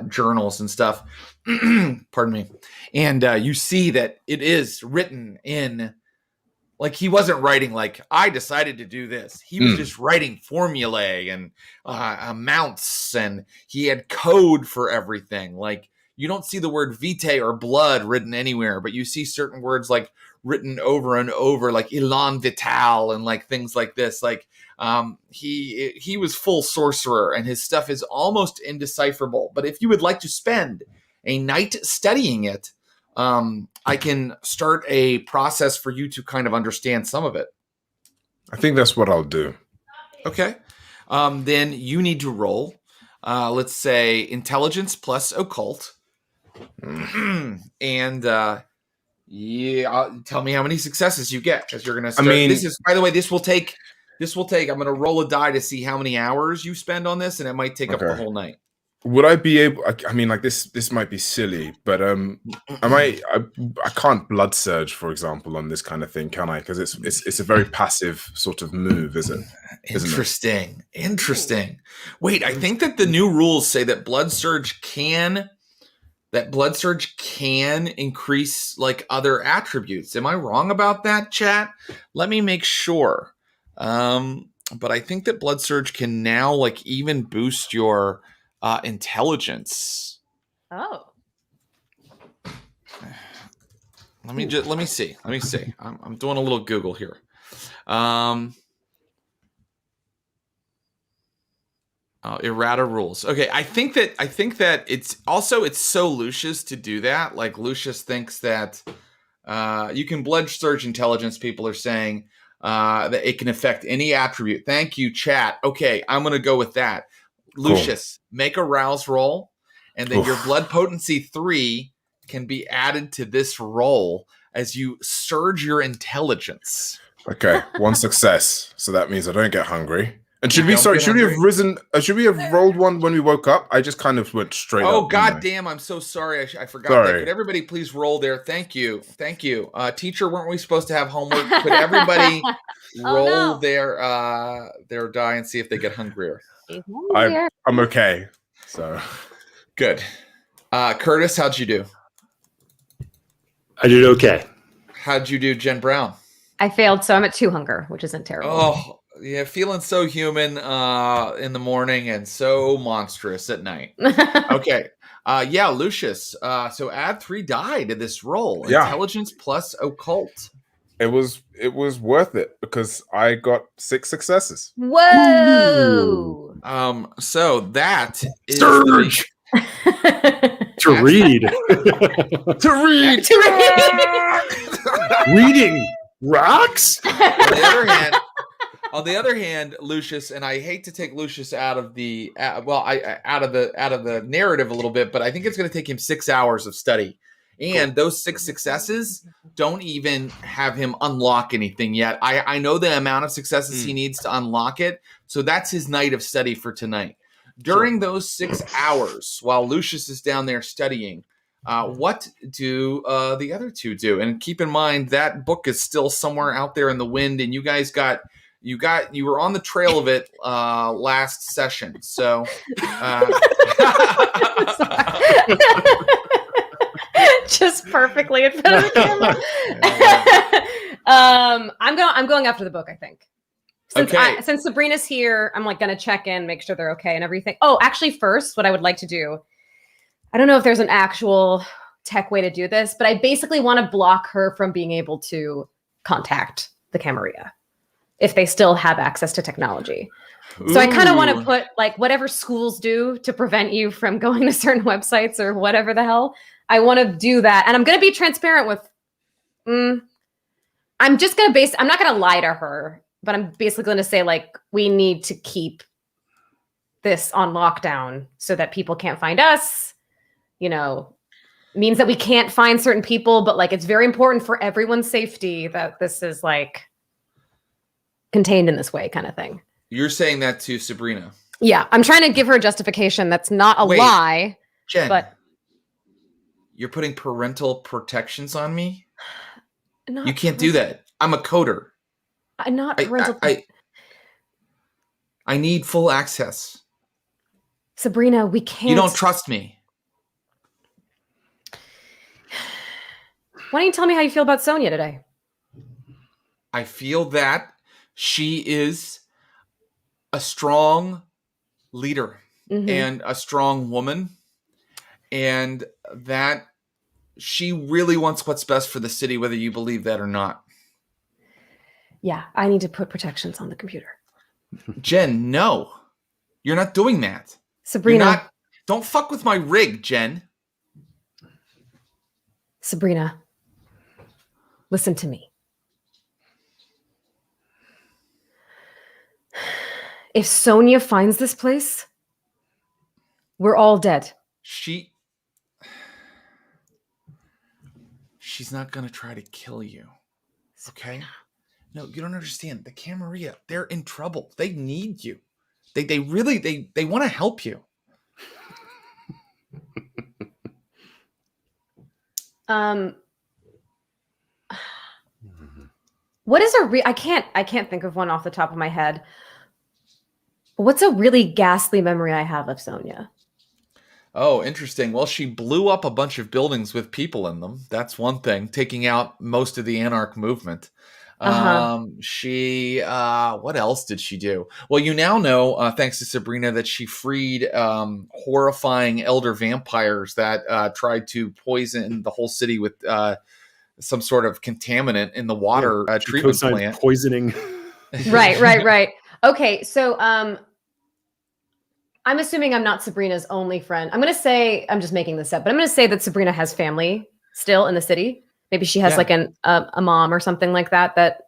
journals and stuff. Pardon me. And you see that it is written in, like, he wasn't writing like, I decided to do this. He was just writing formulae and amounts, and he had code for everything. Like, you don't see the word vitae or blood written anywhere, but you see certain words like written over and over, like Elan Vital and like things like this. Like he was full sorcerer, and his stuff is almost indecipherable. But if you would like to spend a night studying it, I can start a process for you to kind of understand some of it. I think that's what I'll do. Okay. Then you need to roll, let's say, intelligence plus occult. And tell me how many successes you get, because you're going to start. This is, by the way, this will take, I'm going to roll a die to see how many hours you spend on this, and it might take up the whole night. Would I be able? I mean, like this might be silly, but I can't blood surge, for example, on this kind of thing, can I? Because it's a very passive sort of move, is it? Interesting. Wait, I think that the new rules say that blood surge can increase like other attributes. Am I wrong about that, chat? Let me make sure. But I think that blood surge can now like even boost your intelligence. Oh. Let me see. I'm doing a little Google here. Errata rules. Okay, I think that it's so Lucius to do that. Like Lucius thinks that you can blood surge intelligence. People are saying that it can affect any attribute. Thank you, chat. Okay, I'm gonna go with that. Lucius, make a rouse roll, and then your blood potency 3 can be added to this roll as you surge your intelligence. Okay, 1 success. So that means I don't get hungry. And should we have rolled one when we woke up? I just kind of went straight up. Oh, god damn, I'm so sorry. I forgot that. Could everybody please roll there? Thank you. Teacher, weren't we supposed to have homework? Could everybody roll their die and see if they get hungrier? I'm okay. So good. Curtis, how'd you do? I did okay. How'd you do, Jen Brown? I failed, so I'm at 2 hunger, which isn't terrible. Oh, yeah, feeling so human in the morning and so monstrous at night. Okay. Lucius. So add 3 die to this roll. Yeah. Intelligence plus occult. It was worth it because I got 6 successes. Whoa! So that is surge to read. To read. Reading rocks. On the other hand, Lucius, and I hate to take Lucius out of the out of the narrative a little bit, but I think it's going to take him 6 hours of study. And those 6 successes don't even have him unlock anything yet. I know the amount of successes he needs to unlock it. So that's his night of study for tonight. During those 6 hours, while Lucius is down there studying, what do the other 2 do? And keep in mind that book is still somewhere out there in the wind, and you guys you were on the trail of it last session. So just perfectly in front of the camera. I'm going after the book, I think. Since Sabrina's here, I'm like gonna check in, make sure they're okay and everything. Oh, actually, first, what I would like to do, I don't know if there's an actual tech way to do this, but I basically want to block her from being able to contact the Camarilla if they still have access to technology. Ooh. So I kind of want to put like whatever schools do to prevent you from going to certain websites or whatever the hell. I want to do that. And I'm going to be transparent with, I'm not going to lie to her, but I'm basically going to say like, we need to keep this on lockdown so that people can't find us, means that we can't find certain people, but like, it's very important for everyone's safety that this is like contained in this way kind of thing. You're saying that to Sabrina. Yeah. I'm trying to give her a justification. That's not a lie, Jen, but you're putting parental protections on me? You can't do that. I'm a coder. I'm not parental. I need full access. Sabrina, we can't. You don't trust me. Why don't you tell me how you feel about Sonia today? I feel that she is a strong leader and a strong woman, and that she really wants what's best for the city, whether you believe that or not. Yeah, I need to put protections on the computer. Jen, no. You're not doing that. Sabrina. Don't fuck with my rig, Jen. Sabrina, listen to me. If Sonia finds this place, we're all dead. She's not going to try to kill you. Okay? No, you don't understand. The Camarilla, they're in trouble. They need you. They really want to help you. What is I can't think of one off the top of my head. What's a really ghastly memory I have of Sonia? Oh, interesting. Well, she blew up a bunch of buildings with people in them. That's one thing, taking out most of the Anarch movement. She, what else did she do? Well, you now know, thanks to Sabrina, that she freed horrifying elder vampires that tried to poison the whole city with some sort of contaminant in the water treatment plant. Poisoning. Right. Okay, so I'm assuming I'm not Sabrina's only friend. I'm going to say, I'm just making this up, but I'm going to say that Sabrina has family still in the city. Maybe she has like a mom or something like that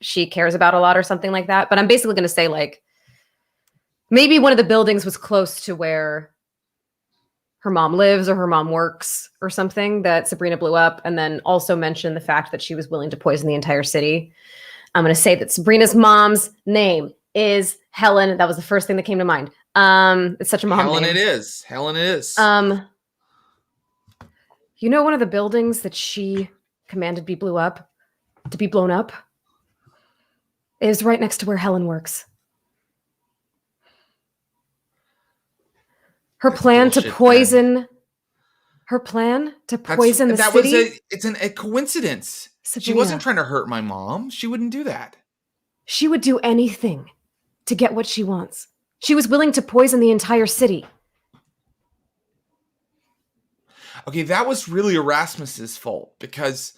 she cares about a lot or something like that. But I'm basically going to say like, maybe one of the buildings was close to where her mom lives or her mom works or something that Sabrina blew up. And then also mention the fact that she was willing to poison the entire city. I'm going to say that Sabrina's mom's name is Helen. That was the first thing that came to mind. It's such a mom Helen name. it is. Helen it is. You know, one of the buildings that she commanded be blown up is right next to where Helen works. Her plan to poison the city. It's a coincidence. Sabrina, she wasn't trying to hurt my mom. She wouldn't do that. She would do anything to get what she wants. She was willing to poison the entire city. Okay, that was really Erasmus's fault because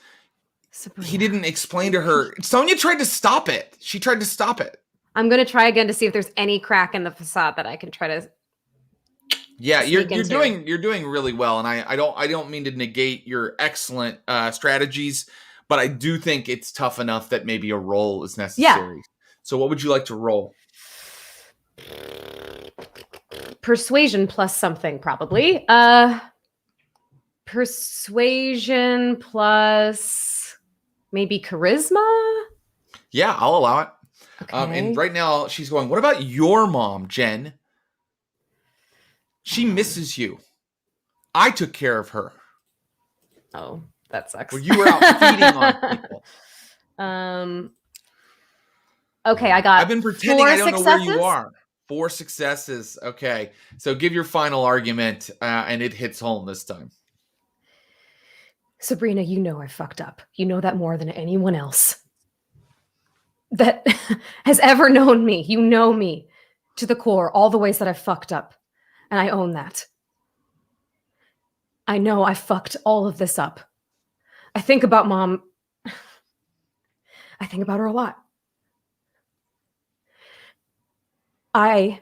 Sabrina, he didn't explain to her. Sonia tried to stop it. She tried to stop it. I'm going to try again to see if there's any crack in the facade that I can try to. Yeah, you're doing really well, and I don't mean to negate your excellent strategies, but I do think it's tough enough that maybe a roll is necessary. Yeah. So, what would you like to roll? Persuasion plus something, probably. Persuasion plus maybe charisma? Yeah, I'll allow it. Okay. And right now she's going, what about your mom, Jen? She misses you. I took care of her. Oh, that sucks. Well, you were out feeding on people. Okay, I've been pretending I don't know where you are. 4 successes. Okay. So give your final argument, and it hits home this time. Sabrina, you know I fucked up. You know that more than anyone else that has ever known me. You know me to the core, all the ways that I fucked up. And I own that. I know I fucked all of this up. I think about Mom. I think about her a lot. I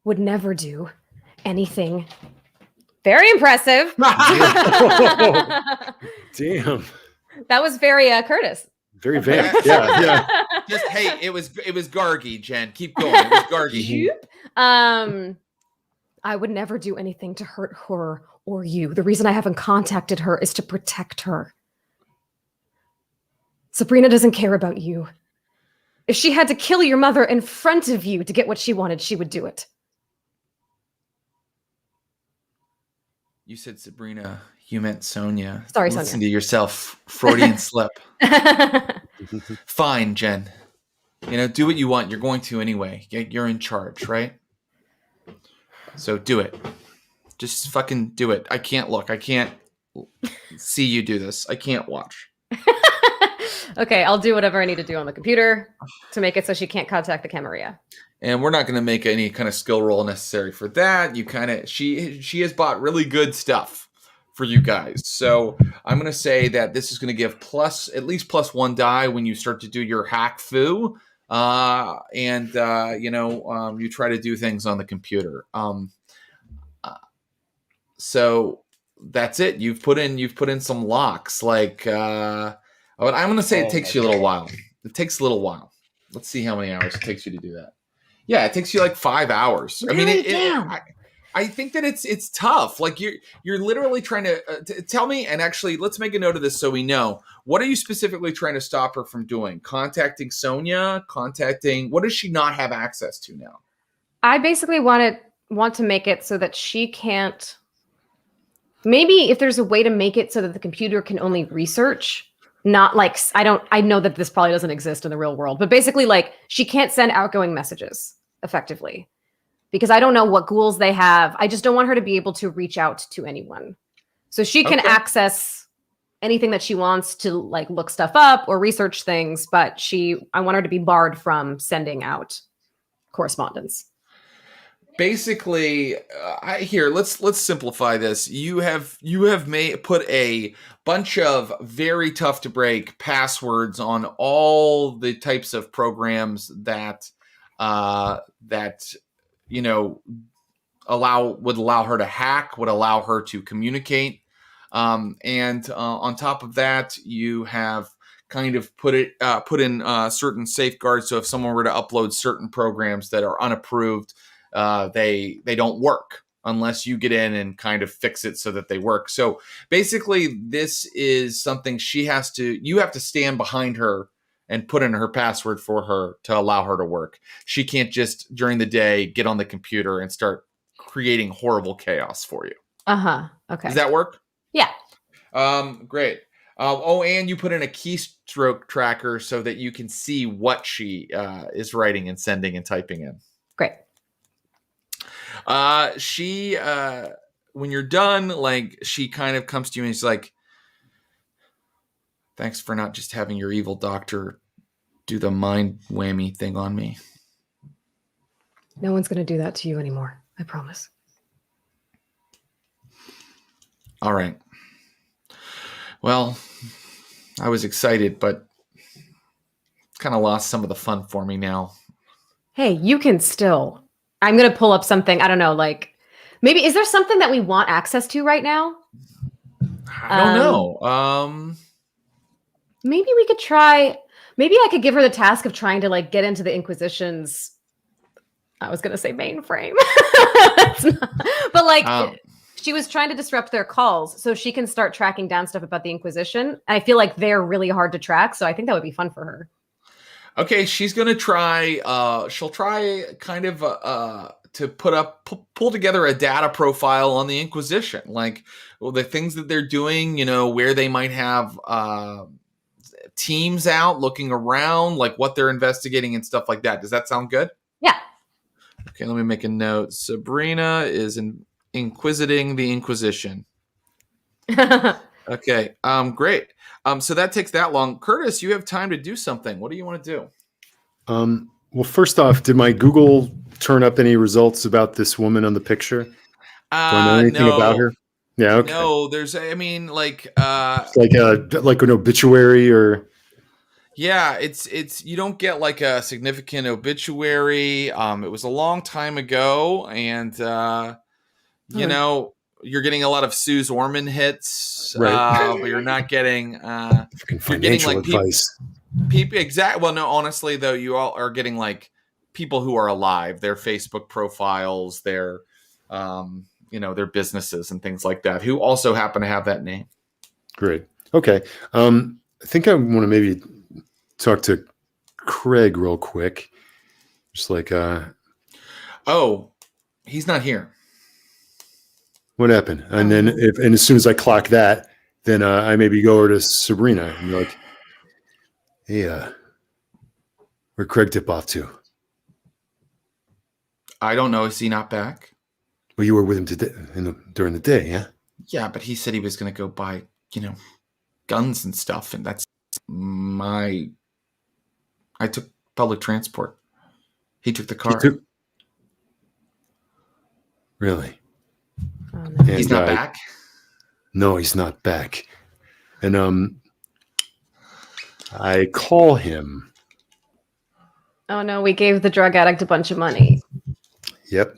would never do anything very impressive. Damn. That was very Curtis. Very vague. Yeah. Just hey, it was Gargi, Jen. Keep going. It was Gargi. I would never do anything to hurt her or you. The reason I haven't contacted her is to protect her. Sabrina doesn't care about you. If she had to kill your mother in front of you to get what she wanted, she would do it. You said Sabrina. You meant Sonia. Sorry, Listen Sonia. to yourself. Freudian slip. Fine, Jen. Do what you want. You're going to anyway. You're in charge, right? So do it. Just fucking do it. I can't look. I can't see you do this. I can't watch. Okay, I'll do whatever I need to do on the computer to make it so she can't contact the Camarilla. And we're not going to make any kind of skill roll necessary for that. She has bought really good stuff for you guys. So I'm going to say that this is going to give at least plus 1 die when you start to do your hack foo. You try to do things on the computer. So that's it. You've put in some locks. Like I'm going to say it takes you a little while. It takes a little while. Let's see how many hours it takes you to do that. Yeah, it takes you like 5 hours. Really? I mean, I think that it's tough. Like you're literally trying to tell me. And actually, let's make a note of this so we know. What are you specifically trying to stop her from doing? Contacting Sonia? What does she not have access to now? I basically want to make it so that she can't. Maybe if there's a way to make it so that the computer can only research, not like I know that this probably doesn't exist in the real world, but basically like she can't send outgoing messages effectively. Because I don't know what ghouls they have. I just don't want her to be able to reach out to anyone. So she can access anything that she wants to like look stuff up or research things, but I want her to be barred from sending out correspondence. Basically, let's simplify this. You have put a bunch of very tough to break passwords on all the types of programs that would allow her to hack, would allow her to communicate. And on top of that, you have kind of put in certain safeguards. So if someone were to upload certain programs that are unapproved, they don't work unless you get in and kind of fix it so that they work. So basically, this is something you have to stand behind her and put in her password for her to allow her to work. She can't just during the day get on the computer and start creating horrible chaos for you. Okay. Does that work? Yeah. Great. And you put in a keystroke tracker so that you can see what she is writing and sending and typing in. Great. She when you're done, like she kind of comes to you and she's like, "Thanks for not just having your evil doctor do the mind whammy thing on me." No one's going to do that to you anymore. I promise. All right. Well, I was excited, but kind of lost some of the fun for me now. Hey, you can still. I'm going to pull up something. I don't know, like maybe is there something that we want access to right now? I don't know. Maybe we could try. Maybe I could give her the task of trying to like get into the Inquisition's. I was going to say mainframe, but like she was trying to disrupt their calls so she can start tracking down stuff about the Inquisition. And I feel like they're really hard to track. So I think that would be fun for her. Okay. She's going to try, she'll try kind of to pull together a data profile on the Inquisition, like the things that they're doing, where they might have, teams out looking around, like what they're investigating and stuff like that. Does that sound good? Yeah. Okay, let me make a note. Sabrina is inquisiting the Inquisition. Okay, great. So that takes that long. Curtis, you have time to do something. What do you want to do? Well, first off, did my Google turn up any results about this woman on the picture? Do I know anything about her? Yeah, okay. No, there's, like an obituary or. Yeah, it's you don't get like a significant obituary. It was a long time ago, and you're getting a lot of Suze Orman hits, right? But you're not getting you're getting like advice. People exactly. Well, no, honestly though, you all are getting like people who are alive, their Facebook profiles, their their businesses and things like that, who also happen to have that name. Great. Okay. I think I want to maybe talk to Craig real quick. Just like, he's not here. What happened? And then as soon as I clock that, then I maybe go over to Sabrina and be like, "Hey, where'd Craig tip off to?" I don't know. Is he not back? Well, you were with him today during the day, yeah? Yeah, but he said he was going to go buy, guns and stuff, and that's I took public transport. He took the car. Really? Oh, no. He's not back? No, he's not back. And I call him. Oh no, we gave the drug addict a bunch of money. Yep.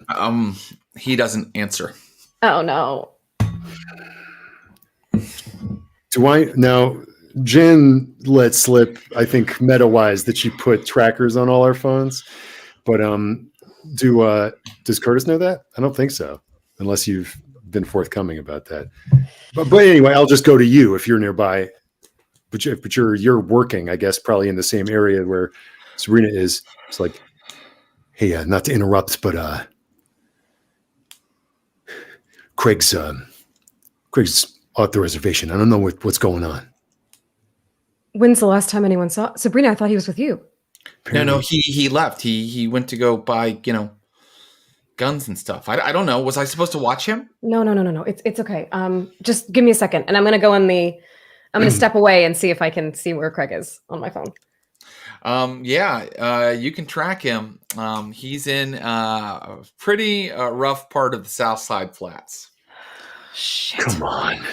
He doesn't answer. Oh no. Do I now? Jen let slip, I think, meta-wise, that she put trackers on all our phones. But does Curtis know that? I don't think so, unless you've been forthcoming about that. But anyway, I'll just go to you if you're nearby. But you're working, I guess, probably in the same area where Sabrina is. It's like, hey, not to interrupt, but Craig's off the reservation. I don't know what's going on. When's the last time anyone saw Sabrina? I thought he was with you. No, he left. He went to go buy, guns and stuff. I don't know. Was I supposed to watch him? No. It's okay. Just give me a second, and I'm gonna go I'm gonna step away and see if I can see where Craig is on my phone. You can track him. He's in a pretty rough part of the South Side Flats. Shit. Come on.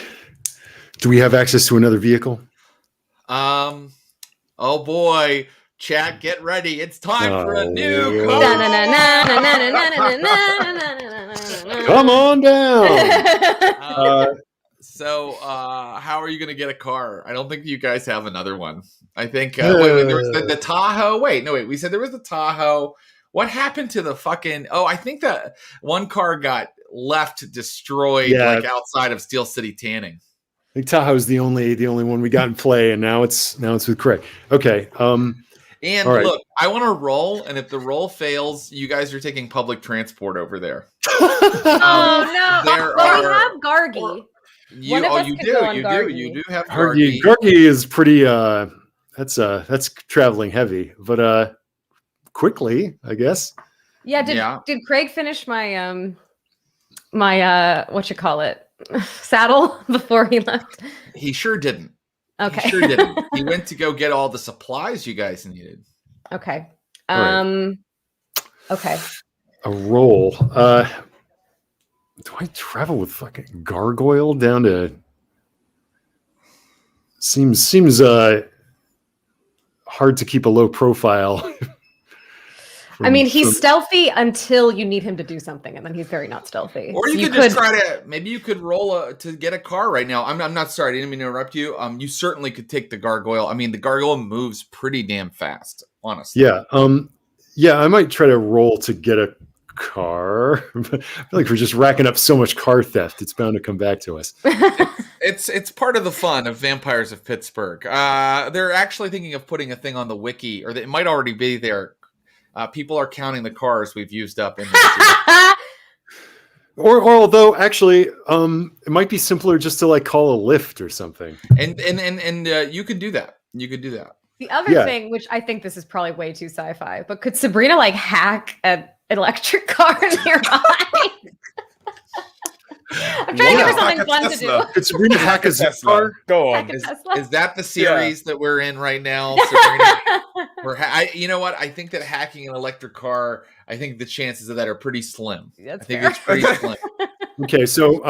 Do we have access to another vehicle? Oh boy, chat, get ready. It's time for a new car. Come on down. How are you going to get a car? I don't think you guys have another one. I think there was the Tahoe. Wait, we said there was the Tahoe. What happened to the fucking? Oh, I think that one car got left destroyed, outside of Steel City Tanning. I think Tahoe's the only one we got in play, and now it's with Craig. Okay. And right. Look, I want to roll, and if the roll fails, you guys are taking public transport over there. Oh no! We have Gargi. You do have Gargi. Gargi is pretty. That's traveling heavy, but quickly, I guess. Yeah. Did Craig finish my my saddle before he left? He sure didn't. Okay. He sure didn't. He went to go get all the supplies you guys needed. Okay. Right. Okay. A roll. Do I travel with fucking gargoyle down to? Seems hard to keep a low profile. He's stealthy until you need him to do something, and then he's very not stealthy. Or you could try to. Maybe you could roll to get a car right now. I'm not sorry. I didn't mean to interrupt you. You certainly could take the gargoyle. I mean, the gargoyle moves pretty damn fast. Honestly. Yeah. I might try to roll to get a car. I feel like we're just racking up so much car theft. It's bound to come back to us. It's part of the fun of Vampires of Pittsburgh. They're actually thinking of putting a thing on the wiki, or it might already be there. People are counting the cars we've used up in the or although actually it might be simpler just to call a lift or something. And you could do that. The other thing, which I think this is probably way too sci-fi, but could Sabrina hack an electric car nearby? I'm trying to give her something fun to do. Could Sabrina hack a Zip car? Go on. Is that the series that we're in right now? Sabrina? You know what? I think that hacking an electric car, I think the chances of that are pretty slim. That's I think fair. it's pretty slim. Okay, so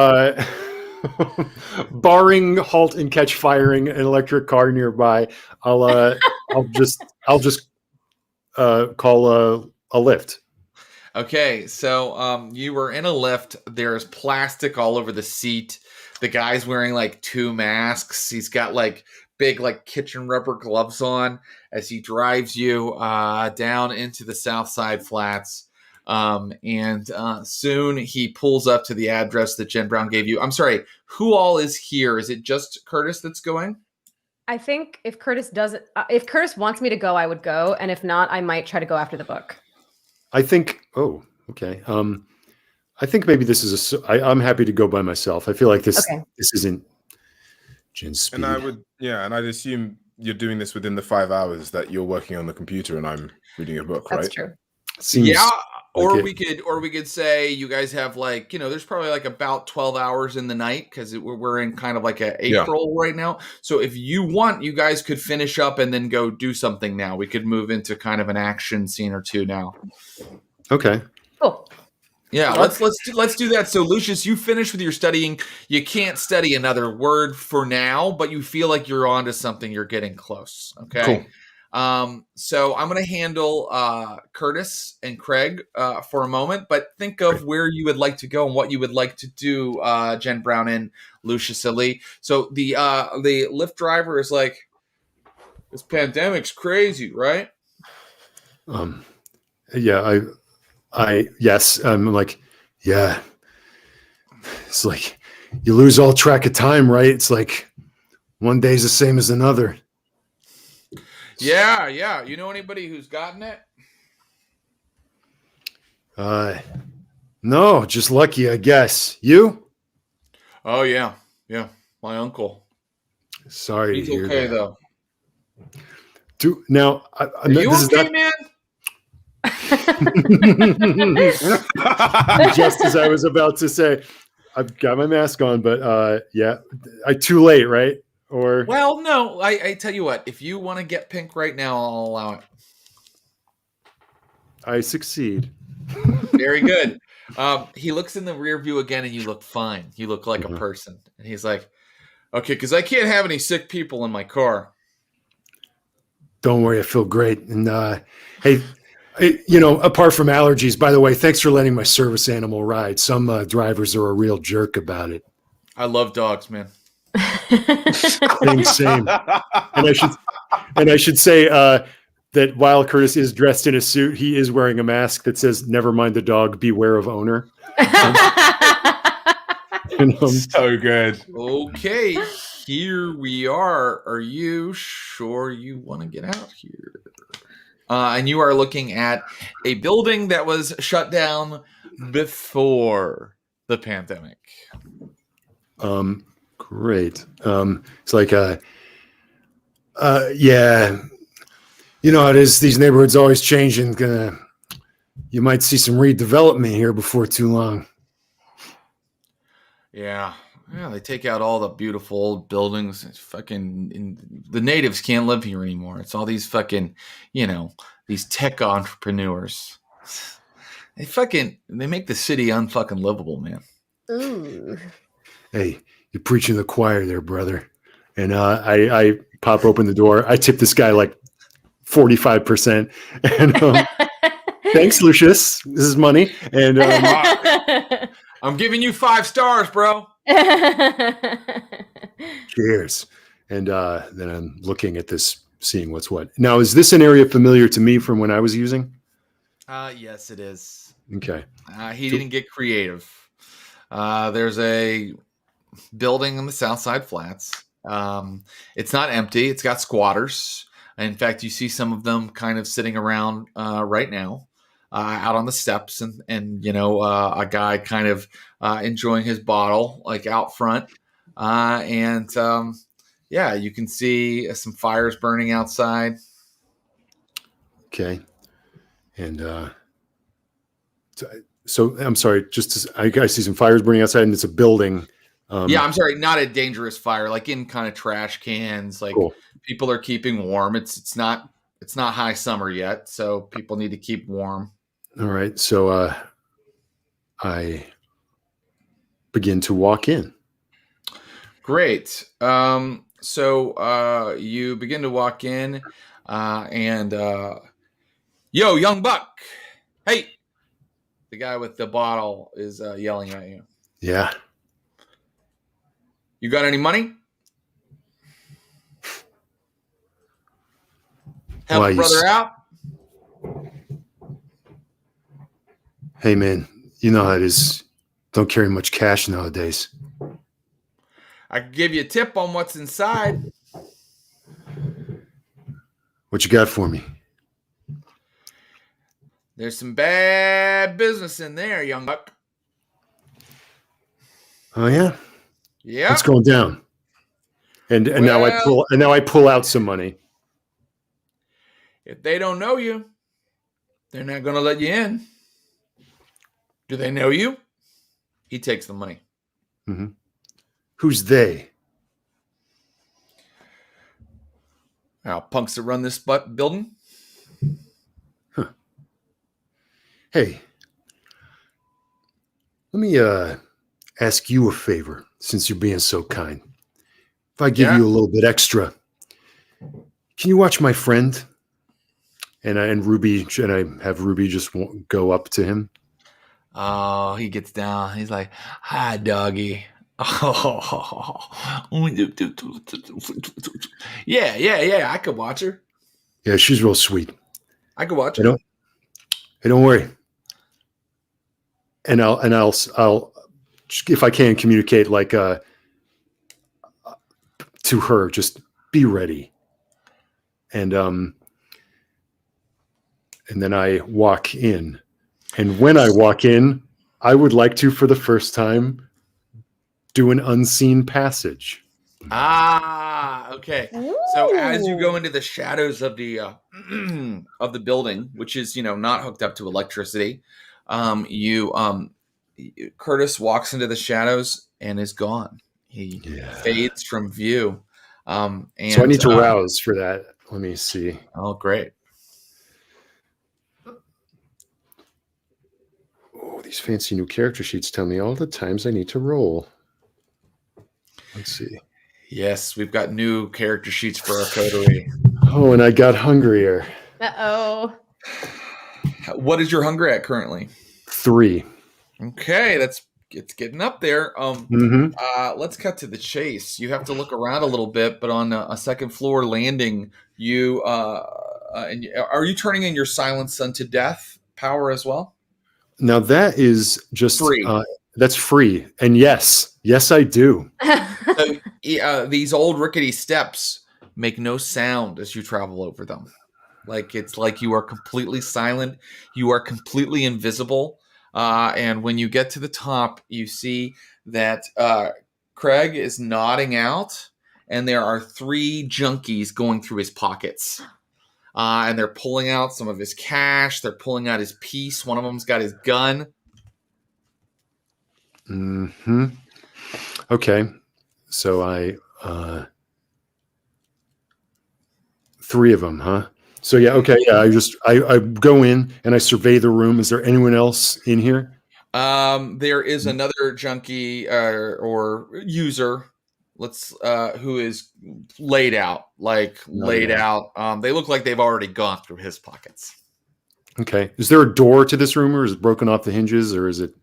barring halt and catch firing an electric car nearby, I'll just call a lift. Okay, so you were in a lift. There's plastic all over the seat. The guy's wearing 2 masks. He's got big kitchen rubber gloves on as he drives you down into the South Side Flats. And soon he pulls up to the address that Jen Brown gave you. I'm sorry, who all is here? Is it just Curtis that's going? I think if Curtis wants me to go, I would go, and if not, I might try to go after the book. I think. Oh, okay. I think maybe this is I'm happy to go by myself. I feel like this isn't Jen's speed. And I'd assume you're doing this within the 5 hours that you're working on the computer and I'm reading a book, right? That's true. We could say you guys have there's probably about 12 hours in the night because we're in kind of a April right now. So if you want, you guys could finish up and then go do something now. We could move into kind of an action scene or two now. Okay. Cool. Yeah, let's do that. So Lucius, you finish with your studying. You can't study another word for now, but you feel like you're onto something. You're getting close. Okay. Cool. So I'm going to handle Curtis and Craig for a moment, but think of where you would like to go and what you would like to do, Jen Brown and Lucius Ali. So the Lyft driver is like, this pandemic's crazy, right? Yeah, yes. I'm like, yeah. It's like you lose all track of time, right? It's like one day's the same as another. Yeah. You know anybody who's gotten it? No, just lucky, I guess. You? Oh yeah. My uncle. Sorry He's to hear okay that. though. Now, Are you okay, man? Just as I was about to say, I've got my mask on, but yeah, too late, right? Or Well, no. I tell you what. If you want to get pink right now, I'll allow it. I succeed. Very good. He looks in the rear view again, and you look fine. You look like a person. And he's like, okay, because I can't have any sick people in my car. Don't worry, I feel great. And hey, apart from allergies, by the way, thanks for letting my service animal ride. Some drivers are a real jerk about it. I love dogs, man. Same. And I should say that while Curtis is dressed in a suit, he is wearing a mask that says "Never mind the dog, beware of owner." So good. Okay, here we are. Are you sure you want to get out here? And you are looking at a building that was shut down before the pandemic. Great. It's like, yeah, you know how it is. These neighborhoods always changing. You might see some redevelopment here before too long. Yeah, they take out all the beautiful old buildings. It's the natives can't live here anymore. It's all these fucking, these tech entrepreneurs. They make the city unfucking livable, man. Ooh. Hey, you're preaching the choir there, brother. And I pop open the door. I tip this guy like 45%. And thanks, Lucius. This is money. And I'm giving you 5 stars, bro. Cheers. And then I'm looking at this, seeing what's what. Now, is this an area familiar to me from when I was using? Yes, it is. Okay. He didn't get creative. There's a building in the South Side Flats. It's not empty. It's got squatters. In fact, you see some of them kind of sitting around right now. Out on the steps and a guy kind of enjoying his bottle like out front. You can see some fires burning outside. Okay. And so I'm sorry, I see some fires burning outside and it's a building. I'm sorry, not a dangerous fire, like in kind of trash cans, like cool. People are keeping warm. It's not high summer yet, so people need to keep warm. All right. So I begin to walk in. Great. So you begin to walk in and yo, young buck. Hey, the guy with the bottle is yelling at you. Yeah. You got any money? Help a brother out? Hey, man, you know how it is. Don't carry much cash nowadays. I can give you a tip on what's inside. What you got for me? There's some bad business in there, young buck. Oh, yeah? Yeah. What's going down? And now I pull out some money. If they don't know you, they're not going to let you in. Do they know you? He takes the money. Mm-hmm. Who's they? Punks that run this building. Huh. Hey, let me ask you a favor, since you're being so kind. If I give you a little bit extra, can you watch my friend? and I have Ruby just go up to him. Oh, he gets down. He's like, "Hi, doggy." Oh, yeah. I could watch her. Yeah, she's real sweet. I could watch her. Don't worry. And I'll if I can communicate like to her, just be ready. And then I walk in. And when I walk in, I would like to, for the first time, do an unseen passage. Ah, okay. Ooh. So as you go into the shadows of the of the building, which is not hooked up to electricity, Curtis walks into the shadows and is gone. He fades from view. And so I need to rouse for that. Let me see. Oh, great. Oh, these fancy new character sheets tell me all the times I need to roll. Let's see. Yes, we've got new character sheets for our coterie. Oh, and I got hungrier. Uh-oh. What is your hunger at currently? 3. Okay, it's getting up there. Let's cut to the chase. You have to look around a little bit, but on a second floor landing, you are you turning in your silence unto death power as well? Now that is just free. That's free, and yes, I do. So, these old rickety steps make no sound as you travel over them. Like it's like you are completely silent. You are completely invisible. And when you get to the top, you see that Craig is nodding out, and there are 3 junkies going through his pockets. And they're pulling out some of his cash. They're pulling out his piece. One of them's got his gun. Mm-hmm. Okay. So I 3 of them, huh? So yeah, okay, yeah. I go in and I survey the room. Is there anyone else in here? There is another junkie or user. Who is laid out, out. They look like they've already gone through his pockets. Okay. Is there a door to this room, or is it broken off the hinges, or is it?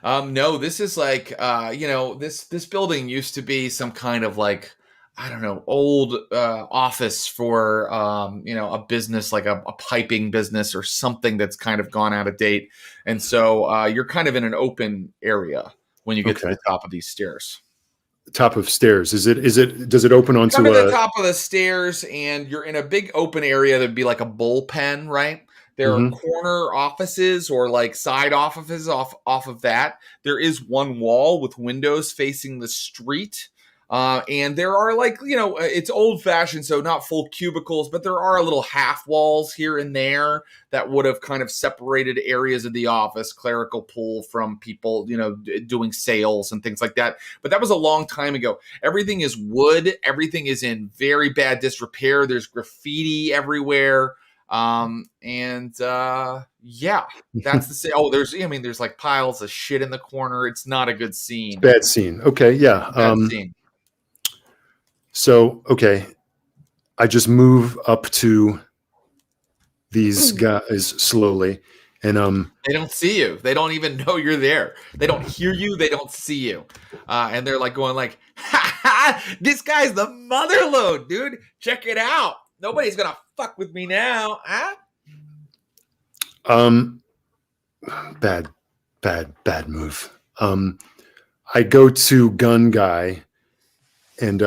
No, this is like, this building used to be some kind of like, I don't know, old office for, a business, like a piping business or something that's kind of gone out of date. And so you're kind of in an open area when you get to the top of these stairs. Top of stairs. Does it open onto Come to the top of the stairs, and you're in a big open area that'd be like a bullpen, right? There are corner offices or like side offices off of that. There is one wall with windows facing the street. And there are it's old fashioned, so not full cubicles, but there are little half walls here and there that would have kind of separated areas of the office, clerical pool from people, doing sales and things like that. But that was a long time ago. Everything is wood. Everything is in very bad disrepair. There's graffiti everywhere. That's the oh, there's like piles of shit in the corner. It's not a good scene. Bad scene. Okay. Yeah. Bad scene. So, okay, I just move up to these guys slowly, and they don't see you. They don't even know you're there. They don't hear you. They don't see you. And they're like going like, ha, ha, this guy's the motherlode, dude. Check it out. Nobody's going to fuck with me now. Huh? Bad move. I go to gun guy, and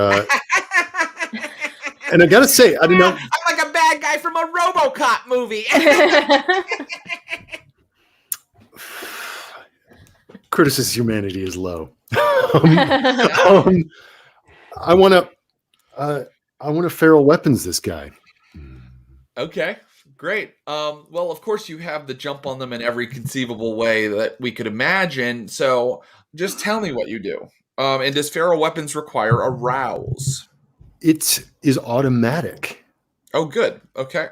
and I gotta say, I don't know. I'm like a bad guy from a RoboCop movie. Curtis's humanity is low. I want to feral weapons this guy. Okay, great. Well, of course, you have the jump on them in every conceivable way that we could imagine. So, just tell me what you do. And does feral weapons require a rouse? It is automatic. Oh, good. Okay.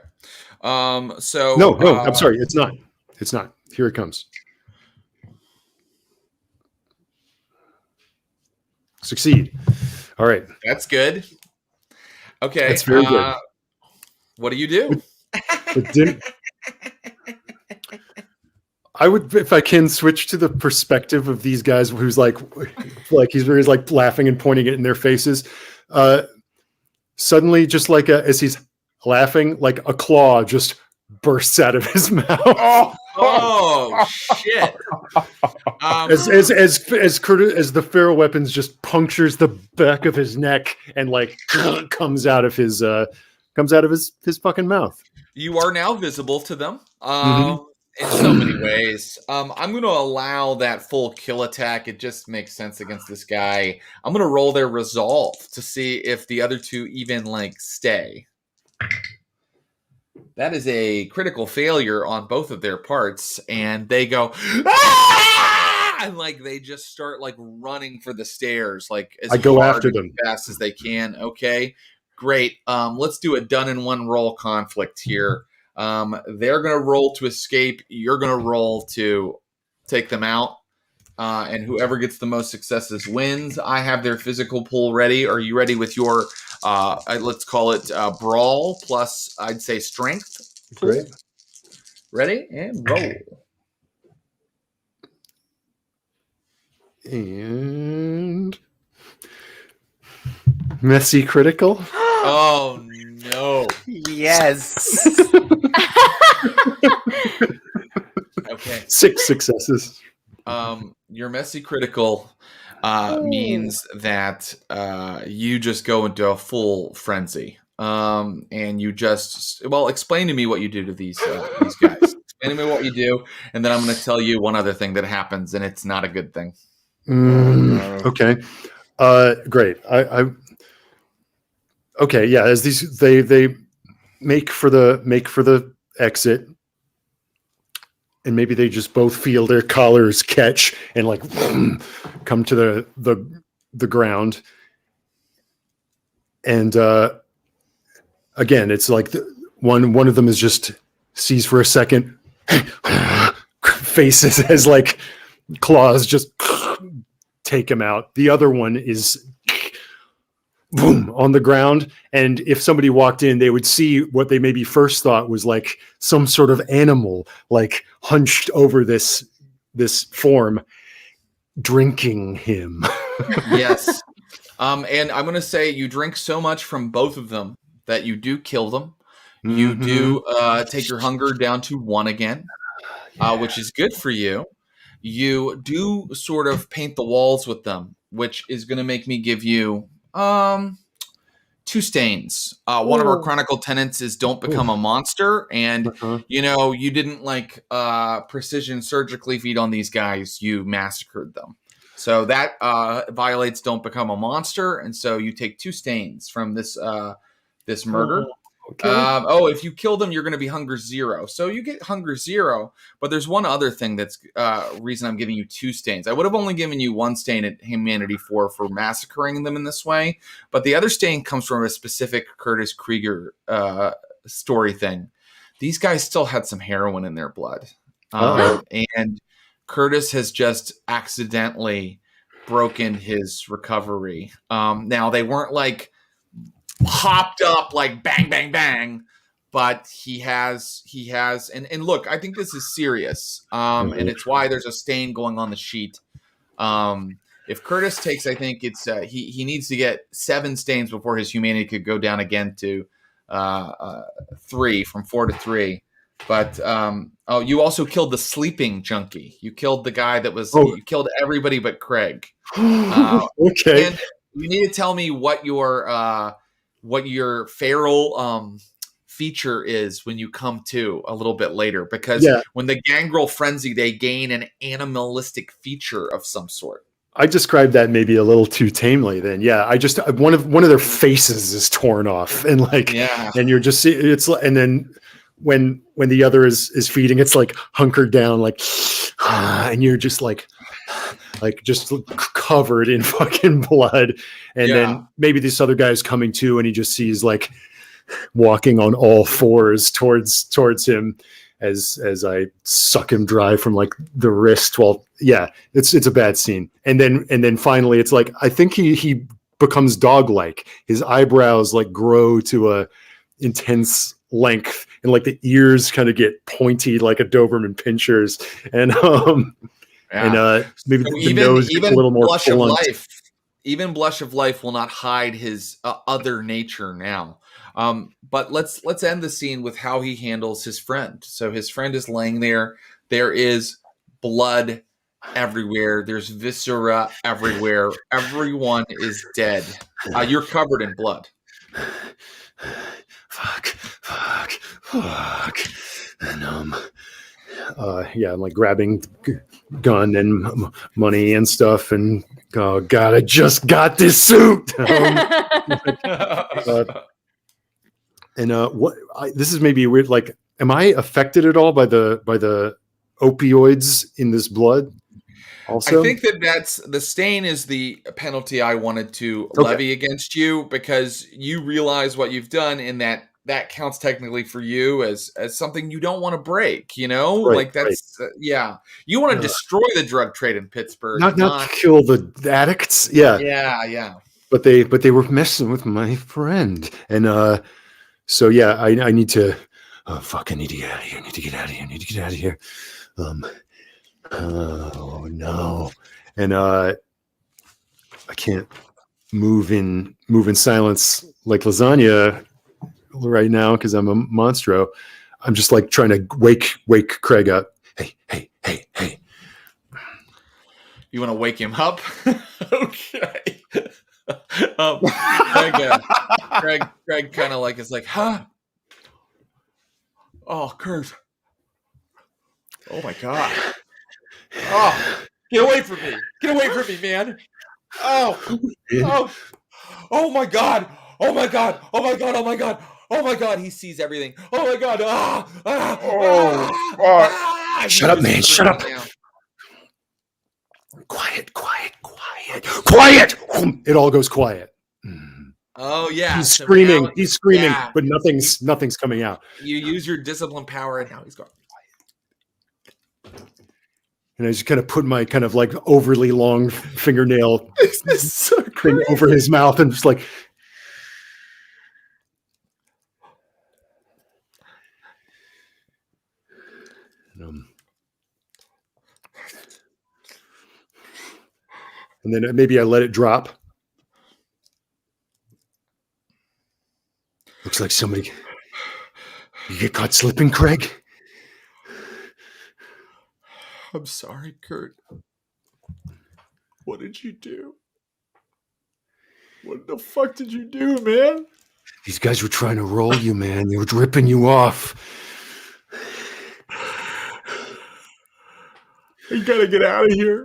So no, I'm sorry. It's not. It's not. Here it comes. Succeed. All right. That's good. Okay. That's very good. What do you do? I would, if I can, switch to the perspective of these guys who's like he's like laughing and pointing it in their faces. Suddenly, just like as he's laughing, like a claw just bursts out of his mouth. Oh shit! As the feral weapons just punctures the back of his neck and like comes out of his fucking mouth. You are now visible to them. In so many ways. I'm going to allow that full kill attack. It just makes sense against this guy. I'm going to roll their resolve to see if the other two even like stay. That is a critical failure on both of their parts, and they go, "Ah!" And like they just start like running for the stairs, like as I go hard after and them fast as they can. Okay, great. Let's do a done in one roll conflict here. They're going to roll to escape. You're going to roll to take them out. And whoever gets the most successes wins. I have their physical pool ready. Are you ready with your, let's call it brawl plus, I'd say, strength? Great. Ready? And roll. And messy critical. Oh, no. Yes. Okay. 6 successes. Your messy critical means that you just go into a full frenzy. And you just, well, explain to me what you do to these guys. Explain to me what you do, and then I'm going to tell you one other thing that happens, and it's not a good thing. Okay. Great. Okay, yeah, as these they make for the exit, and maybe they just both feel their collars catch and like come to the ground. And again, it's like one of them is just sees for a second, faces as like claws just take him out. The other one is boom on the ground, and if somebody walked in, they would see what they maybe first thought was like some sort of animal like hunched over this form drinking him. Yes. And I'm going to say you drink so much from both of them that you do kill them. You do take your hunger down to 1 again, which is good for you. You do sort of paint the walls with them, which is going to make me give you 2 stains. One of our chronicle tenets is don't become a monster. And, you didn't like precision surgically feed on these guys. You massacred them. So that violates don't become a monster. And so you take 2 stains from this murder. Okay. If you kill them, you're going to be hunger 0. So you get hunger 0, but there's one other thing that's reason I'm giving you 2 stains. I would have only given you 1 stain at Humanity 4 for massacring them in this way, but the other stain comes from a specific Curtis Krieger story thing. These guys still had some heroin in their blood. And Curtis has just accidentally broken his recovery. Now, they weren't like hopped up like bang, bang, bang, but he has, and look, I think this is serious. And it's why there's a stain going on the sheet. If Curtis takes, I think it's, he needs to get 7 stains before his humanity could go down again to 3, from 4 to 3. But, you also killed the sleeping junkie. You killed the guy that was, you killed everybody but Craig. Okay. And you need to tell me what your feral feature is when you come to a little bit later, because when the gangrel frenzy, they gain an animalistic feature of some sort. I described that maybe a little too tamely then. Yeah, I just one of their faces is torn off, and like, and you're just it's, and then when the other is feeding, it's like hunkered down, like, and you're just like just covered in fucking blood. And then maybe this other guy's coming too, and he just sees like walking on all 4s towards him as I suck him dry from like the wrist. Well, it's a bad scene. And then finally it's like, I think he becomes dog-like. His eyebrows like grow to a intense length, and like the ears kind of get pointy like a Doberman Pinscher's, and maybe So the nose gets a little more Blush of blunt. Life, even Blush of Life will not hide his other nature now. But let's end the scene with how he handles his friend. So his friend is laying there. There is blood everywhere. There's viscera everywhere. Everyone is dead. You're covered in blood. Fuck. And I'm like grabbing gun and money and stuff, and oh god, I just got this suit. This is maybe weird. Like, am I affected at all by the opioids in this blood? Also, I think that's the stain is the penalty I wanted to levy against you, because you realize what you've done, and that counts technically for you as something you don't want to break. You know, like that's you want to destroy the drug trade in Pittsburgh, not kill the addicts. Yeah. But they were messing with my friend, and so I need to. Oh fuck! I need to get out of here. I need to get out of here. Oh no! And I can't move in silence like lasagna right now because I'm a monstro. I'm just like trying to wake Craig up. Hey! You want to wake him up? Okay. Craig kind of like is like, huh? Oh, Kurt. Oh my god. Oh, get away from me! Get away from me, man! Oh my god! Oh my god! Oh my god! Oh my god! Oh my god! He sees everything. Oh my god! Shut up, man! Shut up! Now. Quiet! It all goes quiet. Oh yeah! He's screaming, yeah. but nothing's coming out. You use your discipline power, and now he's gone. And I just kind of put my kind of like overly long fingernail thing over his mouth and just like. And then maybe I let it drop. Looks like somebody. You get caught slipping, Craig? I'm sorry, Kurt. What did you do? What the fuck did you do, man? These guys were trying to roll you, man. They were ripping you off. We gotta get out of here.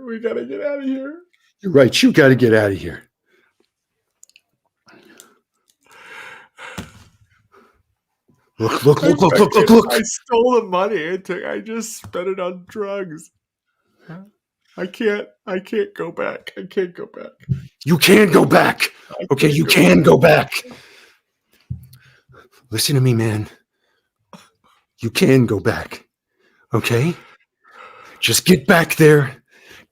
You're right. You got to get out of here. Look. I stole the money. I just spent it on drugs. I can't go back. You can go back. Okay, you can go back. Listen to me, man. You can go back. Okay? Just get back there.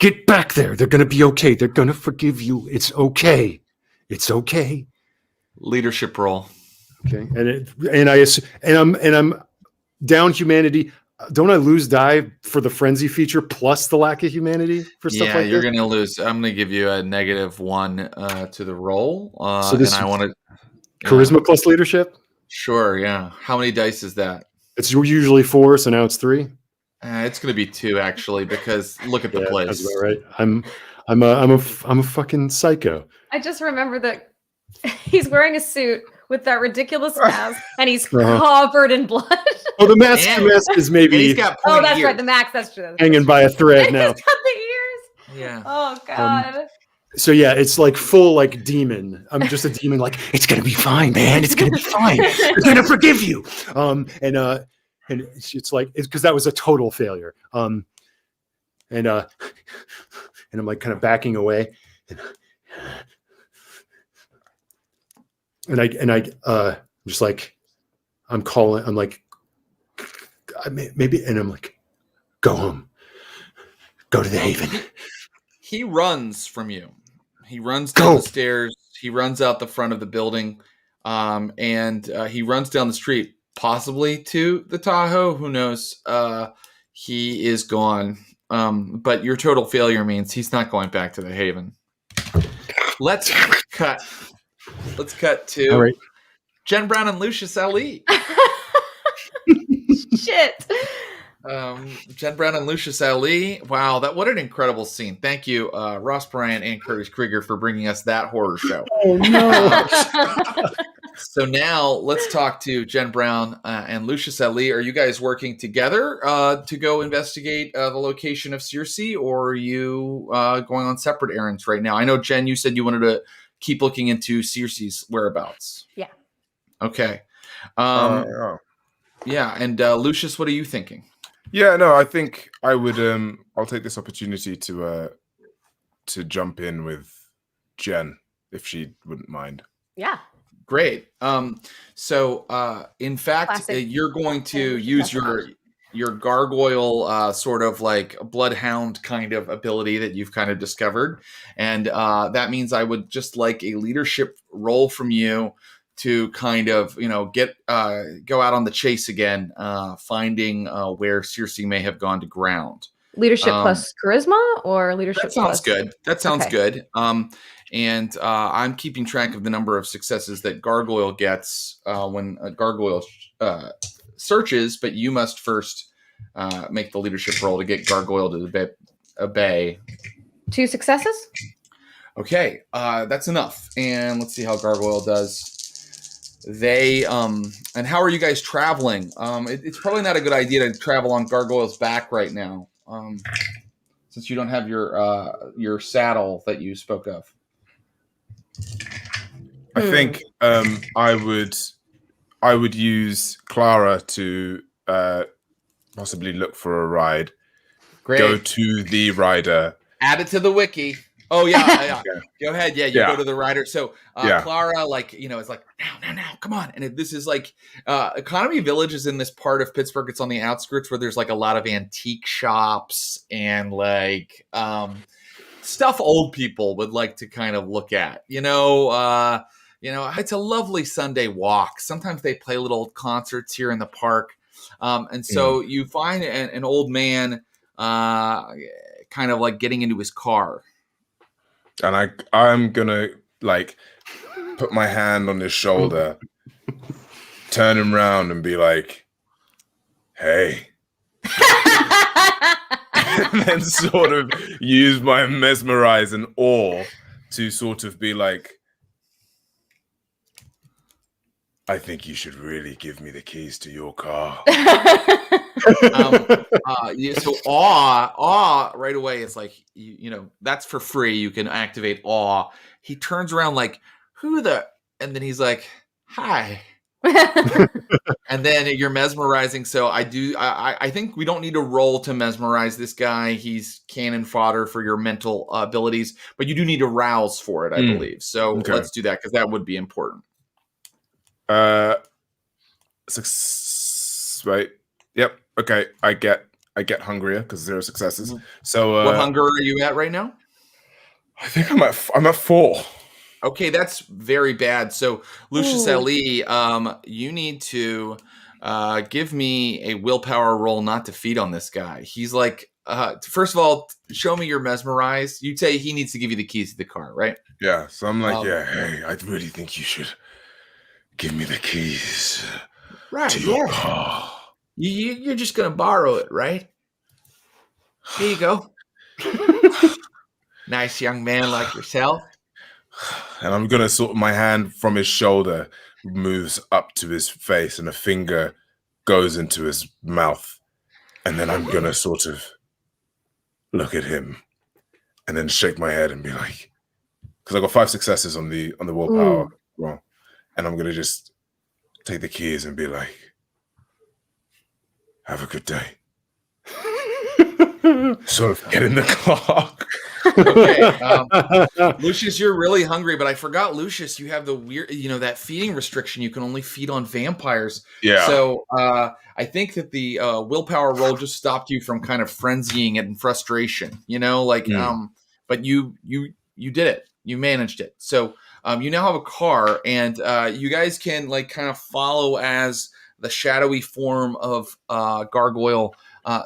They're going to be okay. They're going to forgive you. It's okay. Leadership role. Okay. And I'm down humanity. Don't I lose die for the frenzy feature plus the lack of humanity for stuff like that? Yeah, you're going to lose. I'm going to give you a -1 to the roll. So this and I want to charisma plus leadership? Sure, yeah. How many dice is that? It's usually 4, so now it's 3. It's going to be 2 actually, because look at the place. That's about right. I'm a fucking psycho. I just remember that he's wearing a suit with that ridiculous mask, and he's covered in blood. Oh, the mask is maybe. He's got that's ears. right. The mask. That's true. Hanging by a thread now. He's got the ears. Yeah. Oh god. So yeah, it's like full like demon. I'm just a demon. Like it's gonna be fine, man. It's gonna be fine. They're gonna forgive you. And it's like because that was a total failure. And I'm like kind of backing away, and I just like I'm calling. I'm like maybe, and I'm like, go home, go to the Haven. He runs from you. He runs down the stairs. He runs out the front of the building, and he runs down the street, possibly to the Tahoe. Who knows? He is gone. But your total failure means he's not going back to the Haven. Let's cut to All right. Jen Brown and Lucius Ali. Shit. Jen Brown and Lucius Ali. Wow, what an incredible scene. Thank you, Ross Bryant and Curtis Krieger, for bringing us that horror show. Oh no. So now let's talk to Jen Brown and Lucius Ali. Are you guys working together to go investigate the location of Circe, or are you going on separate errands right now? I know, Jen, you said you wanted to keep looking into Circe's whereabouts. Yeah. Okay. Yeah. Yeah, and Lucius, what are you thinking? Yeah, no, I think I would. I'll take this opportunity to jump in with Jen if she wouldn't mind. Yeah. Great. So in fact, Classic. you're going to use your gargoyle sort of like bloodhound kind of ability that you've kind of discovered, and that means I would just like a leadership role from you to kind of, go out on the chase again, finding where Circe may have gone to ground. Leadership plus charisma, or leadership That sounds plus... good. That sounds Okay. good. And I'm keeping track of the number of successes that Gargoyle gets when a Gargoyle searches, but you must first make the leadership roll to get Gargoyle to obey. 2 successes? Okay, that's enough. And let's see how Gargoyle does. They and how are you guys traveling? It's probably not a good idea to travel on Gargoyle's back right now, since you don't have your saddle that you spoke of. I think I would use Clara to possibly look for a ride. Great. Go to the rider. Add it to the wiki. Oh yeah. Go ahead. Yeah, you Yeah. go to the rider. So Yeah. Clara, is like now, come on. And this is like Economy Village is in this part of Pittsburgh. It's on the outskirts where there's like a lot of antique shops and like stuff old people would like to kind of look at. It's a lovely Sunday walk. Sometimes they play little concerts here in the park, and so you find an old man kind of like getting into his car. And I'm gonna like put my hand on his shoulder, turn him around, and be like, "Hey," and then sort of use my mesmerize and awe to sort of be like, "I think you should really give me the keys to your car." So awe right away. It's like, that's for free. You can activate awe. He turns around like, and then he's like, hi. And then you're mesmerizing. So I think we don't need to roll to mesmerize this guy. He's cannon fodder for your mental abilities, but you do need to rouse for it, I believe. So Okay. Let's do that, because that would be important. Right. Yep. Okay. I get hungrier because 0 successes. So What hunger are you at right now? I think I'm at 4. Okay, that's very bad. So, Lucius Ali, you need to give me a willpower roll not to feed on this guy. He's like, first of all, show me your mesmerize. You'd say he needs to give you the keys to the car, right? Yeah. So I'm like, hey, I really think you should give me the keys to your car. You're just going to borrow it, right? Here you go. Nice young man like yourself. And I'm going to sort of, my hand from his shoulder moves up to his face and a finger goes into his mouth. And then I'm going to sort of look at him and then shake my head and be like, because I got 5 successes on the willpower roll. And I'm going to just take the keys and be like, have a good day. Sort of get in the clock. Okay. Lucius, you're really hungry, but I forgot, Lucius, you have the weird, that feeding restriction. You can only feed on vampires. Yeah. So I think that the willpower roll just stopped you from kind of frenzying it in frustration, but you did it. You managed it. So you now have a car, and you guys can like kind of follow as the shadowy form of gargoyle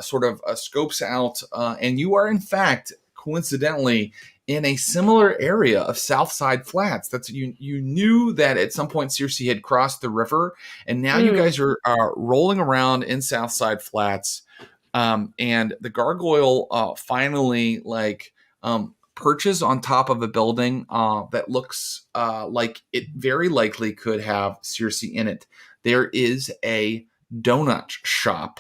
sort of scopes out, and you are in fact coincidentally in a similar area of Southside Flats. That's you knew that at some point Circe had crossed the river, and now you guys are rolling around in Southside Flats, and the gargoyle finally perches on top of a building that looks like it very likely could have Circe in it. There is a donut shop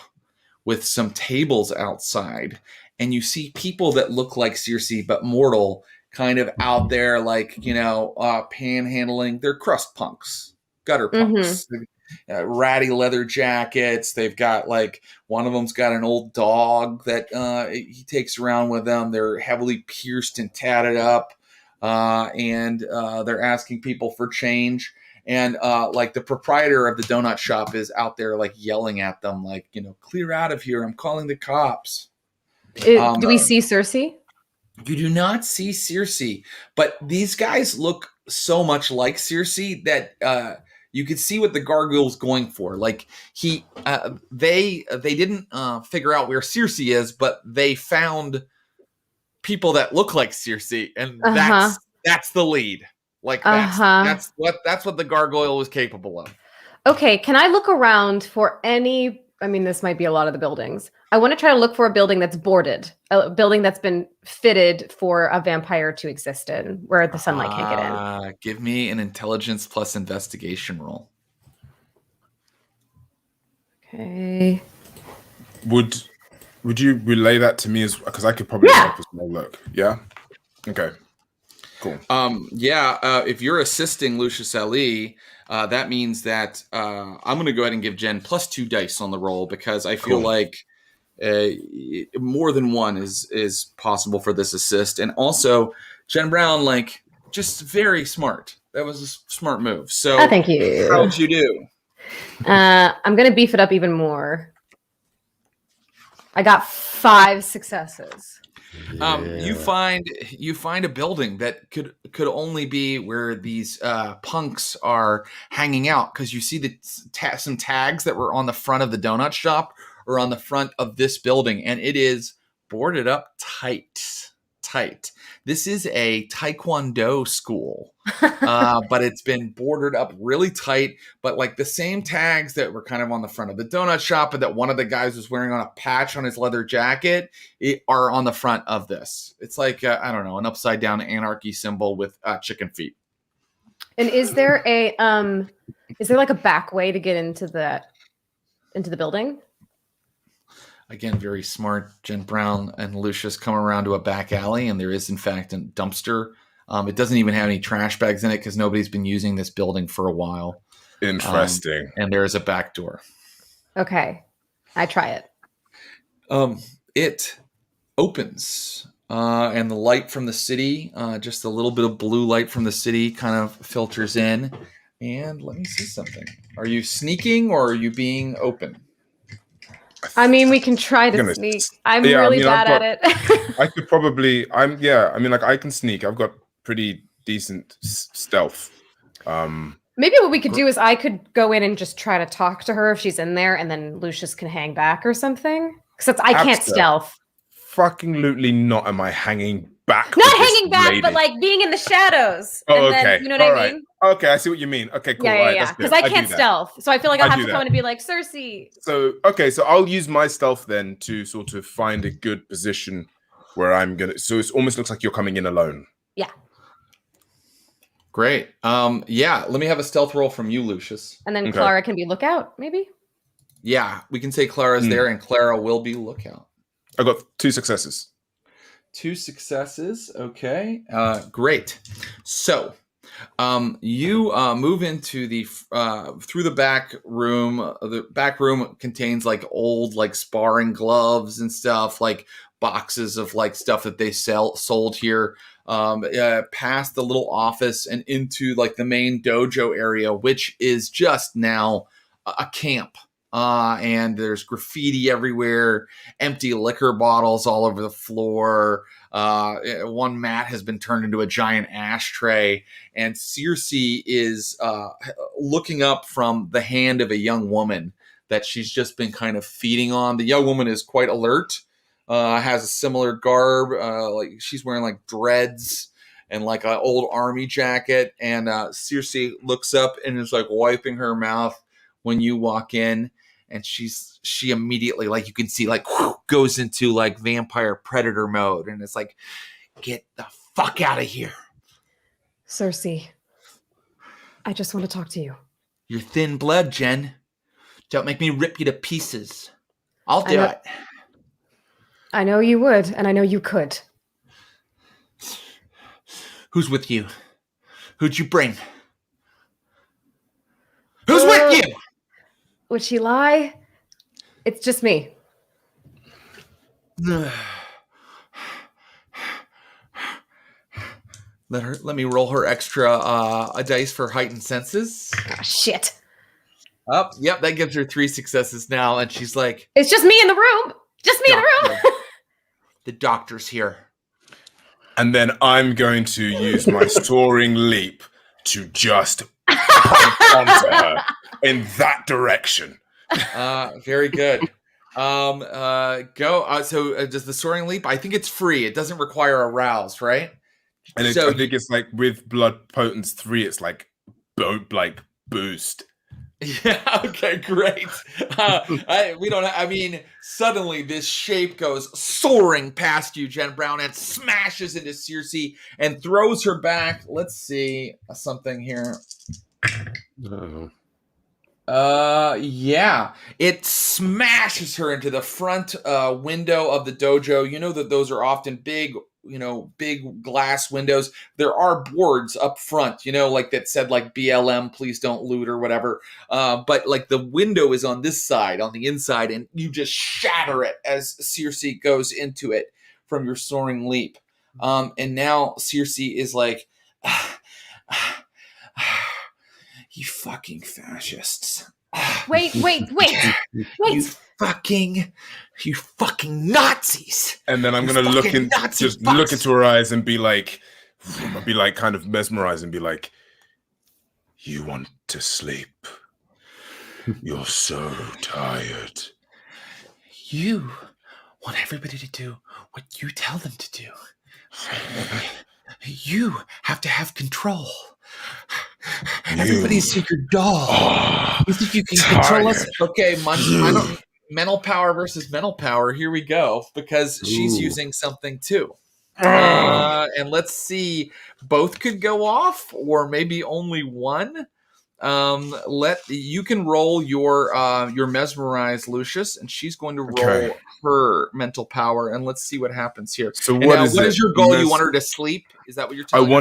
with some tables outside, and you see people that look like Circe but mortal kind of out there, panhandling. They're crust punks, gutter punks. Ratty leather jackets. They've got one of them's got an old dog that he takes around with them. They're heavily pierced and tatted up, and they're asking people for change. And the proprietor of the donut shop is out there yelling at them, clear out of here. I'm calling the cops. Do we see Circe? You do not see Circe, but these guys look so much like Circe that you could see what the gargoyle's going for. They didn't figure out where Circe is, but they found people that look like Circe, and that's the lead. That's what the gargoyle was capable of. Okay, can I look around for any? I mean, this might be a lot of the buildings. I want to try to look for a building that's boarded, a building that's been fitted for a vampire to exist in, where the sunlight can't get in. Give me an intelligence plus investigation roll. Okay. Would you relay that to me because I could probably help as well look? Yeah. Okay. Cool. If you're assisting Lucius Ali, that means that I'm going to go ahead and give Jen +2 dice on the roll, because I feel like more than one is possible for this assist. And also, Jen Brown, just very smart. That was a smart move. So thank you. How did you do? I'm going to beef it up even more. I got 5 successes. You find a building that could only be where these punks are hanging out, because you see some tags that were on the front of the donut shop or on the front of this building, and it is boarded up tight. This is a Taekwondo school, but it's been boarded up really tight. But the same tags that were kind of on the front of the donut shop and that one of the guys was wearing on a patch on his leather jacket are on the front of this. It's I don't know, an upside down anarchy symbol with chicken feet. And is there a back way to get into the building? Again, very smart. Jen Brown and Lucius come around to a back alley, and there is, in fact, a dumpster. It doesn't even have any trash bags in it because nobody's been using this building for a while. Interesting. And there is a back door. Okay. I try it. It opens, and the light from the city, just a little bit of blue light from the city kind of filters in. And let me see something. Are you sneaking or are you being open? I mean, we can try to sneak. I'm really bad at it. I could probably. I can sneak. I've got pretty decent stealth. Maybe what we could do is I could go in and just try to talk to her if she's in there, and then Lucius can hang back or something. Because I can't stealth. Fucking lootly not. Am I hanging back? Not hanging back, but being in the shadows. Oh, okay. Then, you know what I mean? Okay, I see what you mean. Okay, cool. Yeah. Because I can't stealth, so I feel like I'll have to come in and be like, Circe. So I'll use my stealth then to sort of find a good position where I'm gonna. So it almost looks like you're coming in alone. Yeah. Great. Let me have a stealth roll from you, Lucius. And then Clara can be lookout, maybe. Yeah, we can say Clara's there, and Clara will be lookout. I got 2 successes. 2 successes. Okay. Great. So, you move into the through the back room. The back room contains old sparring gloves and stuff, boxes of stuff that they sold here. Past the little office and into the main dojo area, which is just now a camp. And there's graffiti everywhere, empty liquor bottles all over the floor. One mat has been turned into a giant ashtray, and Circe is looking up from the hand of a young woman that she's just been kind of feeding on. The young woman is quite alert, has a similar garb, like she's wearing like dreads and like an old army jacket. And Circe looks up and is like wiping her mouth when you walk in, and she immediately, like you can see, like goes into like vampire predator mode, and it's like, get the fuck out of here. Circe, I just want to talk to you. You're thin blood, Jen. Don't make me rip you to pieces. I'll do it. I know you would, and I know you could. Who's with you? Who'd you bring? Who's with you? Would she lie? It's just me. Let me roll her extra a dice for heightened senses. Oh, shit. Oh, yep, that gives her 3 successes now, and she's like, it's just me in the room. Just me in the room. The doctor's here. And then I'm going to use my soaring leap to just pump onto her in that direction. Very good. Go. So does the soaring leap? I think it's free. It doesn't require a rouse, right? And So I think it's like with blood potence 3, it's like boost. yeah. Okay. Great. Suddenly this shape goes soaring past you, Jen Brown, and smashes into Circe and throws her back. Let's see something here. Yeah, it smashes her into the front window of the dojo. You know that those are often big glass windows. There are boards up front, like that said like BLM, please don't loot or whatever. But like the window is on this side, on the inside, and you just shatter it as Circe goes into it from your soaring leap. And now Circe is like, you fucking fascists. Wait. You fucking Nazis. And then I'm going to look into her eyes and be like kind of mesmerized and be like, you want to sleep. You're so tired. You want everybody to do what you tell them to do. You have to have control. Everybody's your dog. You think you can control us? Okay, mental power versus mental power. Here we go, because she's using something too. And let's see, both could go off, or maybe only one. You can roll your mesmerize, Lucius, and she's going to roll her mental power, and let's see what happens here. So what is your goal? You want her to sleep? Is that what you're telling me?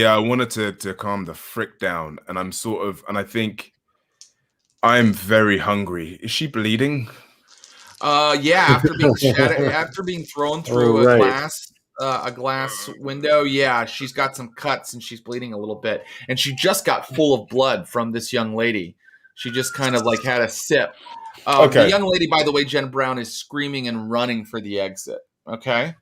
I wanted to calm the frick down, and I think I'm very hungry. Is she bleeding? Yeah, after being thrown through a glass window, yeah, she's got some cuts and she's bleeding a little bit, and she just got full of blood from this young lady. She just kind of like had a sip. The young lady, by the way, Jen Brown, is screaming and running for the exit. Okay.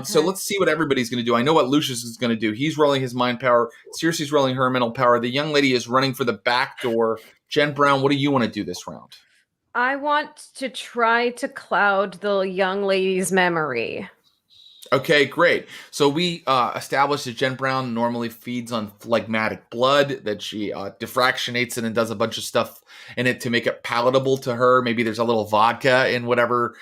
So let's see what everybody's going to do. I know what Lucius is going to do. He's rolling his mind power. Circe's rolling her mental power. The young lady is running for the back door. Jen Brown, what do you want to do this round? I want to try to cloud the young lady's memory. Okay, great. So we established that Jen Brown normally feeds on phlegmatic blood, that she diffractionates it and does a bunch of stuff in it to make it palatable to her. Maybe there's a little vodka in whatever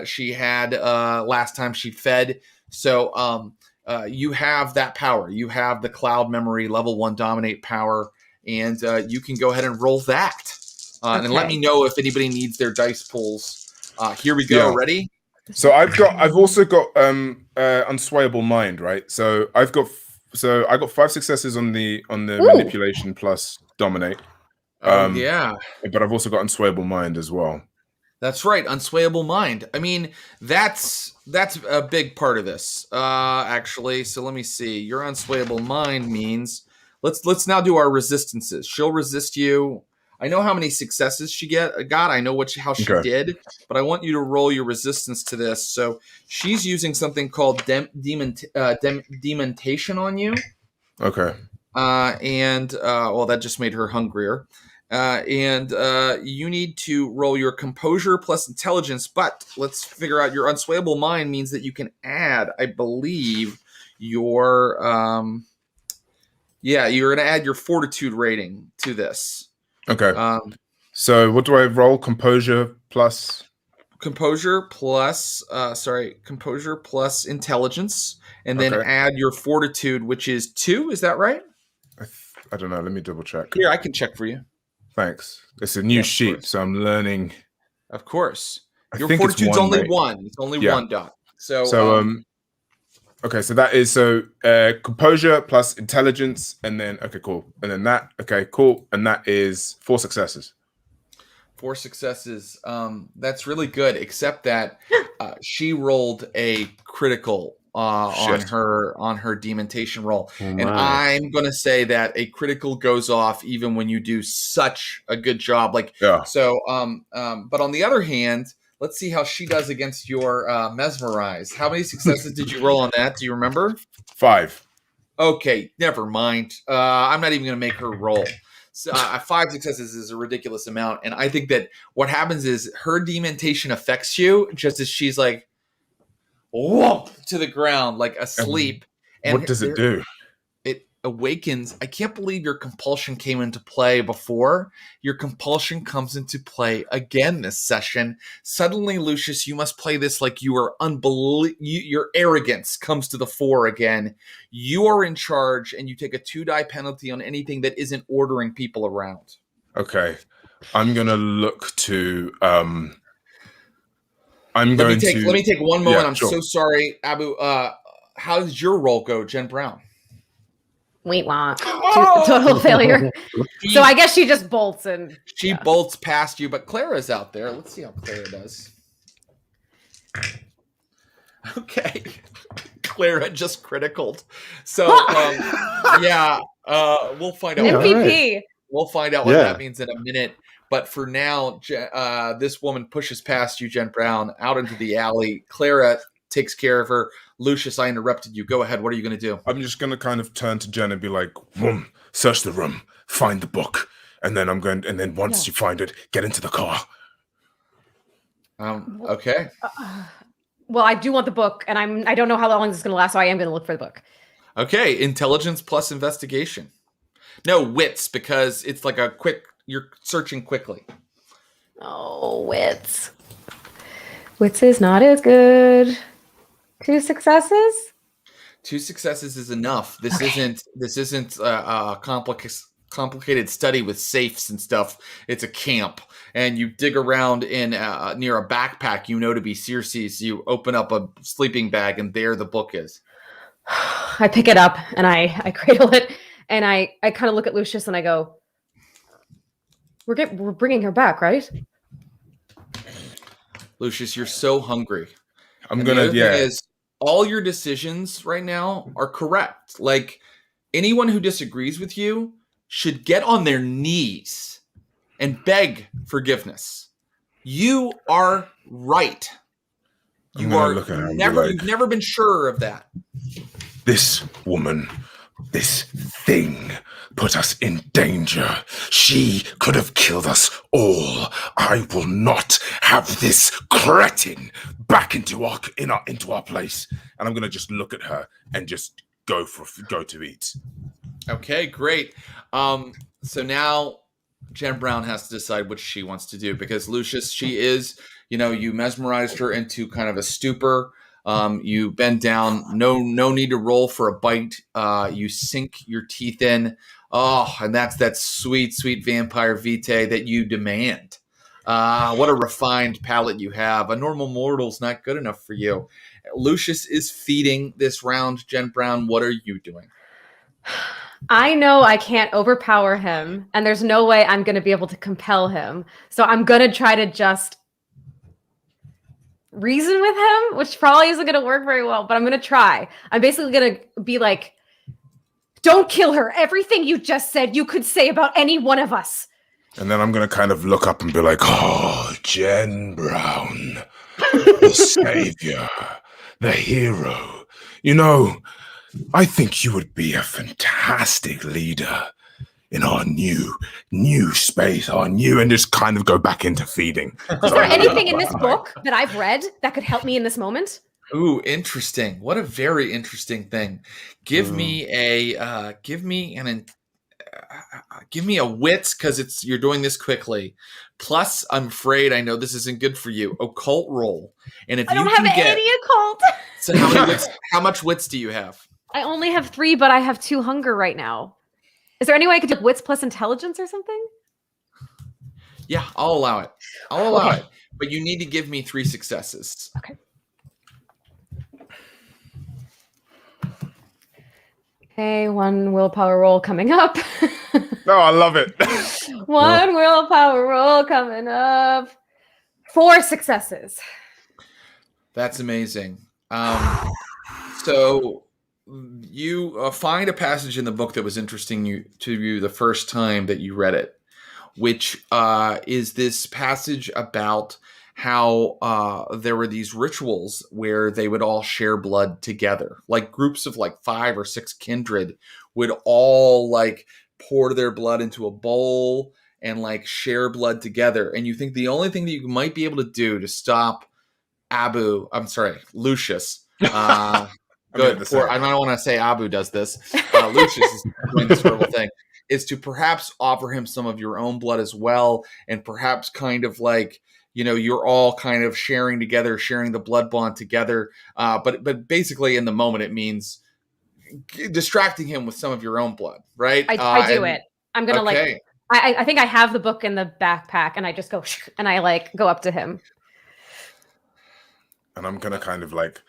she had last time she fed. So you have that power. You have the cloud memory, level 1 dominate power, and you can go ahead and roll that. And let me know if anybody needs their dice pulls. Here we go. Yeah. Ready? So I've also got unswayable mind, right? So I got 5 successes on the manipulation plus dominate. Yeah. But I've also got unswayable mind as well. That's right, unswayable mind. I mean, that's a big part of this, actually. So let me see. Your unswayable mind means let's now do our resistances. She'll resist you. I know how many successes she got. I know how she did, but I want you to roll your resistance to this. So she's using something called dementation on you. Okay. Well, that just made her hungrier. and you need to roll your composure plus intelligence. But let's figure out your unswayable mind means that you can add, I believe, your you're going to add your fortitude rating to this. Okay. So what do I roll? Composure plus intelligence, and then add your fortitude, which is 2. Is that right? I don't know. Let me double check. Here, I can check for you. Thanks. It's a new sheet, so I'm learning. Of course. Your fortitude's only 1. It's only 1 dot. So okay, so that is composure plus intelligence, and then cool. And then that cool. And that is 4 successes. 4 successes. That's really good, except that she rolled a critical on her dementation roll. And I'm gonna say that a critical goes off even when you do such a good job. But on the other hand, let's see how she does against your mesmerize. How many successes did you roll on that? Do you remember? 5. Okay, never mind. I'm not even gonna make her roll. So, 5 successes is a ridiculous amount, and I think that what happens is her dementation affects you just as she's like, whoop, to the ground, like asleep. And what does it do? It awakens. I can't believe your compulsion came into play before. Your compulsion comes into play again this session. Suddenly, Lucius, you must play this like you are your arrogance comes to the fore again. You are in charge, and you take a 2-die penalty on anything that isn't ordering people around. Okay. I'm going to look to... Let me take one moment. I'm so sorry, Abu. How does your roll go, Jen Brown? Wait, total failure. So I guess she just bolts and she bolts past you, but Clara's out there. Let's see how Clara does. Okay, Clara just criticaled. So we'll find out. MVP. We'll find out what that means in a minute. But for now, this woman pushes past you, Jen Brown, out into the alley. Clara takes care of her. Lucius, I interrupted you. Go ahead. What are you going to do? I'm just going to kind of turn to Jen and be like, search the room, find the book. And then once you find it, get into the car. Okay. Well, I do want the book, and I don't know how long this is going to last, so I am going to look for the book. Okay. Intelligence plus investigation. No, wits, because it's like you're searching quickly. Oh, wits. Wits is not as good. 2 successes? 2 successes is enough. This isn't a complicated study with safes and stuff. It's a camp, and you dig around in near a backpack you know to be Circe's. You open up a sleeping bag, and there the book is. I pick it up and I cradle it, and I kind of look at Lucius and I go, "We're bringing her back, right?" Lucius, you're so hungry. All your decisions right now are correct. Like, anyone who disagrees with you should get on their knees and beg forgiveness. You are right. You've never been sure of that. This woman, this thing, put us in danger. She could have killed us all. I will not have this cretin back into our place. And I'm going to just look at her and just go to eat. Okay, great. So now Jen Brown has to decide what she wants to do, because Lucius, she is, you mesmerized her into kind of a stupor. You bend down, no need to roll for a bite. You sink your teeth in. Oh, and that's that sweet, sweet vampire vitae that you demand. What a refined palate you have. A normal mortal's not good enough for you. Lucius is feeding this round. Jen Brown, what are you doing? I know I can't overpower him, and there's no way I'm going to be able to compel him. So I'm going to try to just reason with him, which probably isn't going to work very well, but I'm going to try. I'm basically going to be like, don't kill her. Everything you just said, you could say about any one of us. And then I'm going to kind of look up and be like, oh, Jen Brown, the savior, the hero. I think you would be a fantastic leader in our new space, and just kind of go back into feeding. Is there anything in this book that I've read that could help me in this moment? Ooh, interesting. What a very interesting thing. Give me a wits, because you're doing this quickly. Plus, I'm afraid I know this isn't good for you. Occult roll, and if I don't you have can get any occult. so how much wits do you have? I only have 3, but I have 2 hunger right now. Is there any way I could do wits plus intelligence or something? Yeah, I'll allow it. But you need to give me 3 successes. Okay. Okay, 1 willpower roll coming up. No, I love it. 1 willpower roll coming up. 4 successes. That's amazing. So you find a passage in the book that was interesting to you the first time that you read it, which is this passage about how there were these rituals where they would all share blood together. Like groups of like 5 or 6 kindred would all like pour their blood into a bowl and like share blood together. And you think the only thing that you might be able to do to stop Lucius. Good. I don't want to say Abu does this. Lucius is doing this horrible thing. Is to perhaps offer him some of your own blood as well, and perhaps kind of like, you're all kind of sharing together, sharing the blood bond together. But basically, in the moment, it means distracting him with some of your own blood, right? I do it. I'm gonna I think I have the book in the backpack, and I just go and I like go up to him. And I'm gonna kind of like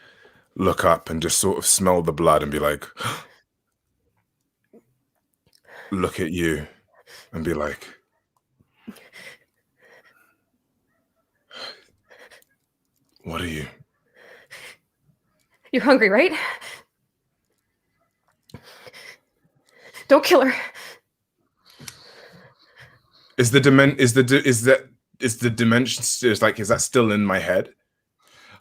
look up and just sort of smell the blood and be like, look at you and be like, what are you? You're hungry, right? Don't kill her. Is the dimension is that still in my head?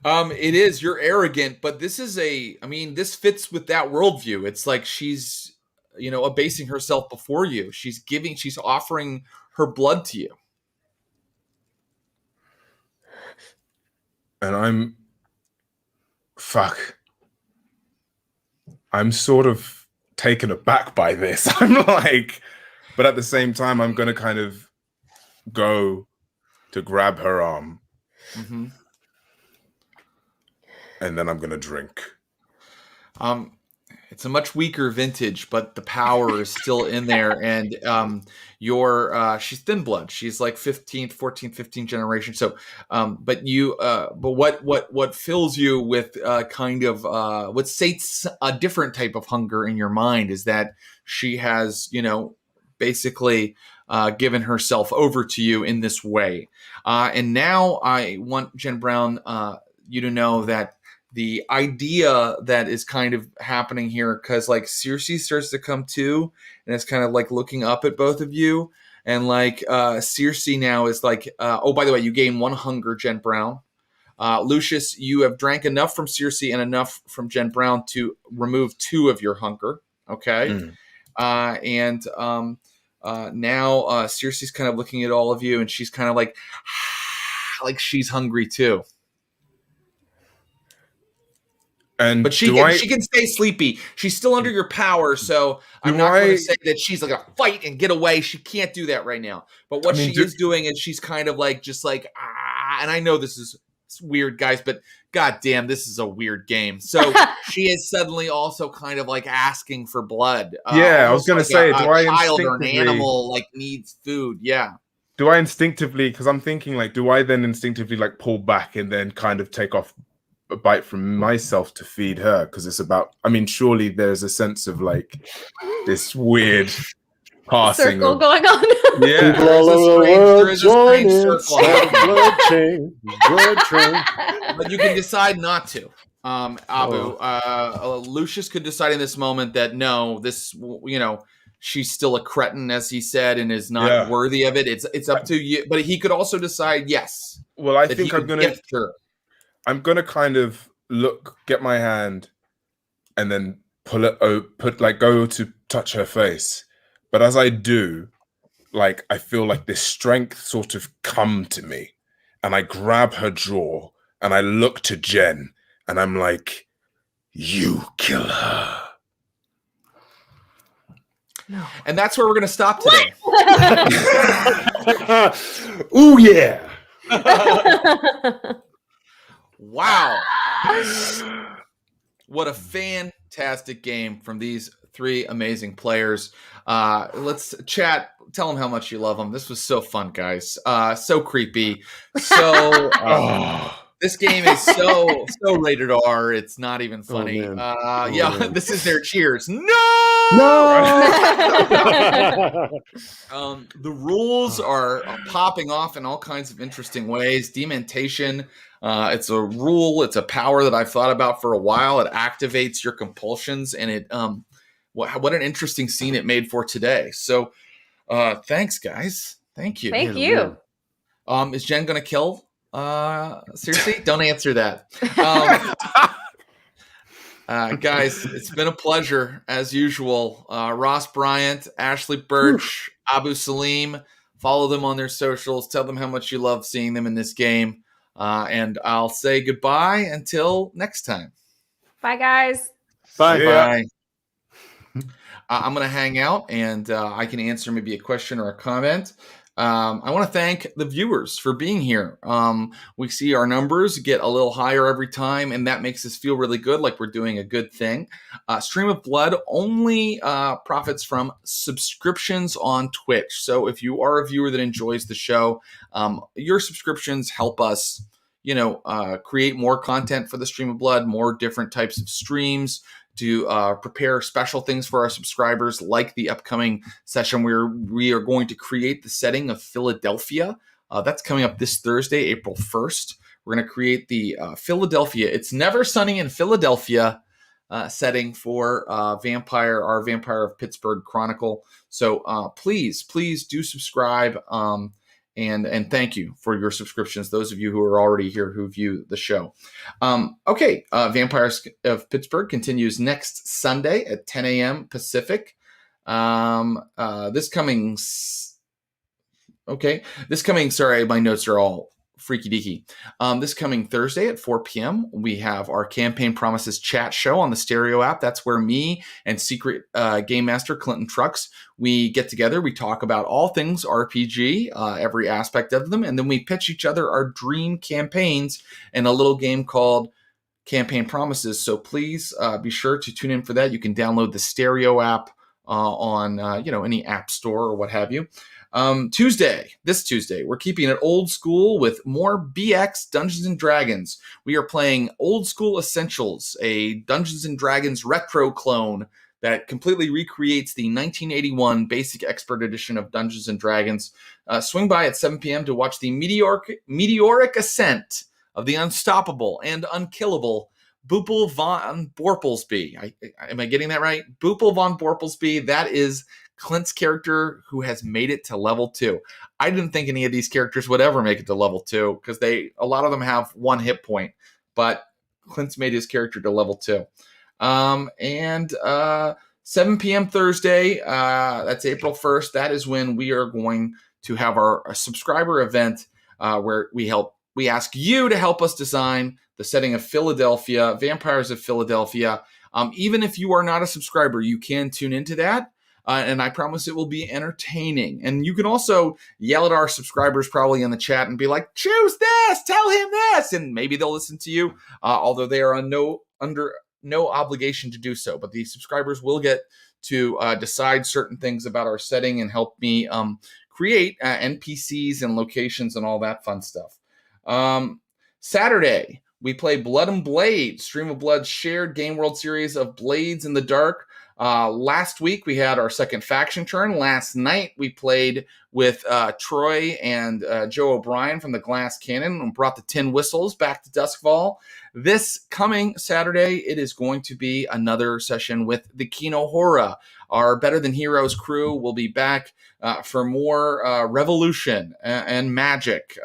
It is. You're arrogant, but this fits with that worldview. It's like she's, abasing herself before you. She's offering her blood to you. And I'm sort of taken aback by this. I'm like, but at the same time, I'm going to kind of go to grab her arm. Mm-hmm. And then I'm going to drink. It's a much weaker vintage, but the power is still in there. And she's thin blood. She's like 15th generation. So, but what fills you with kind of what sates a different type of hunger in your mind is that she has, basically given herself over to you in this way. And now I want Jen Brown, you to know that the idea that is kind of happening here, because like Circe starts to come to, and it's kind of like looking up at both of you, and like Circe now is like, oh, by the way, you gain 1 hunger, Jen Brown. Lucius, you have drank enough from Circe and enough from Jen Brown to remove 2 of your hunger. Okay, now Circe's kind of looking at all of you, and she's kind of like she's hungry too. But she can stay sleepy. She's still under your power, so I'm not going to say that she's like a fight and get away. She can't do that right now. But what she is doing is she's kind of like and I know this is weird, guys, but goddamn, this is a weird game. So she is suddenly also kind of like asking for blood. I was going to say, do I child or an animal like needs food? Yeah. Do I instinctively? Because I'm thinking like, do I then instinctively like pull back and then kind of take off a bite from myself to feed her? Because it's about, surely there's a sense of like this weird passing circle going on. Yeah, people all over the world join in. Blood train. But you can decide not to. Abu, Lucius could decide in this moment that no, this, she's still a cretin, as he said, and is not worthy of it. It's up to you. But he could also decide yes. Well, I think I'm gonna kind of get my hand, and then go to touch her face, But as I do, like, I feel like this strength sort of come to me, and I grab her jaw and I look to Jen and I'm like, you kill her. No. And that's where we're going to stop today. Ooh, yeah. Wow. What a fantastic game from these three amazing players. Let's chat. Tell them how much you love them. This was so fun, guys. So creepy. So this game is so rated R. It's not even funny. man. Yeah, this is their cheers. No. The rules are popping off in all kinds of interesting ways. Dementation. It's a rule. It's a power that I've thought about for a while. It activates your compulsions, and it what an interesting scene it made for today. So, thanks, guys. Thank you. Thank you. Is Jen gonna kill Circe? Don't answer that. Guys, it's been a pleasure as usual. Ross Bryant, Ashley Burch, Salim. Follow them on their socials. Tell them how much you love seeing them in this game. And I'll say goodbye until next time. Bye, guys. Bye. Yeah. Bye. I'm going to hang out, and I can answer maybe a question or a comment. I want to thank the viewers for being here. We see our numbers get a little higher every time, and that makes us feel really good, like we're doing a good thing. Stream of Blood only profits from subscriptions on Twitch. So if you are a viewer that enjoys the show, your subscriptions help us, create more content for the Stream of Blood, more different types of streams, to prepare special things for our subscribers, like the upcoming session where we are going to create the setting of Philadelphia. That's coming up this Thursday, April 1st. We're going to create the Philadelphia. It's Never Sunny in Philadelphia setting for our Vampire of Pittsburgh Chronicle. So please do subscribe. And thank you for your subscriptions, those of you who are already here who view the show. Vampires of Pittsburgh continues next Sunday at 10 a.m. Pacific. This coming, sorry, my notes are all freaky deaky. This coming Thursday at 4 p.m., we have our Campaign Promises chat show on the Stereo app. That's where me and Secret Game Master Clinton Trucks, we get together. We talk about all things RPG, every aspect of them, and then we pitch each other our dream campaigns in a little game called Campaign Promises. So please be sure to tune in for that. You can download the Stereo app on any app store or what have you. This Tuesday, we're keeping it old school with more BX Dungeons and Dragons. We are playing Old School Essentials, a Dungeons and Dragons retro clone that completely recreates the 1981 Basic Expert Edition of Dungeons and Dragons. Swing by at 7 p.m. to watch the meteoric ascent of the unstoppable and unkillable Boopel von Borplesby. Am I getting that right? Boopel von Borplesby. That is Clint's character who has made it to level 2. I didn't think any of these characters would ever make it to level 2 because a lot of them have 1 hit point, but Clint's made his character to level 2. 7 p.m. Thursday, that's April 1st. That is when we are going to have our subscriber event where we ask you to help us design the setting of Philadelphia, Vampires of Philadelphia. Even if you are not a subscriber, you can tune into that. And I promise it will be entertaining. And you can also yell at our subscribers probably in the chat and be like, choose this, tell him this. And maybe they'll listen to you, although they are under no obligation to do so. But the subscribers will get to decide certain things about our setting and help me create NPCs and locations and all that fun stuff. Saturday, we play Blood and Blade, Stream of Blood's shared Game World series of Blades in the Dark. Last week, we had our second faction turn. Last night, we played with Troy and Joe O'Brien from the Glass Cannon and brought the Tin Whistles back to Duskfall. This coming Saturday, it is going to be another session with the Kino Hora. Our Better Than Heroes crew will be back for more revolution and magic.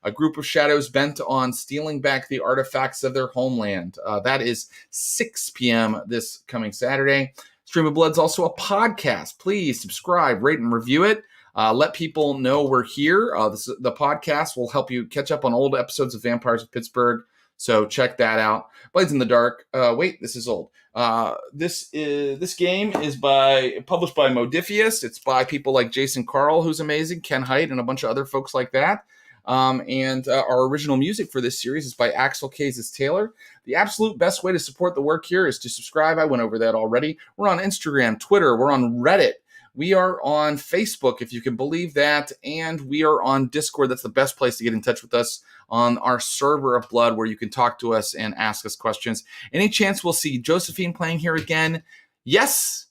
A group of shadows bent on stealing back the artifacts of their homeland. That is 6 p.m. this coming Saturday. Stream of Blood's also a podcast. Please subscribe, rate, and review it. Let people know we're here. The podcast will help you catch up on old episodes of Vampires of Pittsburgh. So check that out. Blades in the Dark. Wait, this is old. This game is published by Modiphius. It's by people like Jason Carl, who's amazing, Ken Hite, and a bunch of other folks like that. And our original music for this series is by Axel Cases Taylor. The absolute best way to support the work here is to subscribe. I went over that already. We're on Instagram, Twitter. We're on Reddit. We are on Facebook, if you can believe that. And we are on Discord. That's the best place to get in touch with us, on our server of Blood, where you can talk to us and ask us questions. Any chance we'll see Josephine playing here again? Yes,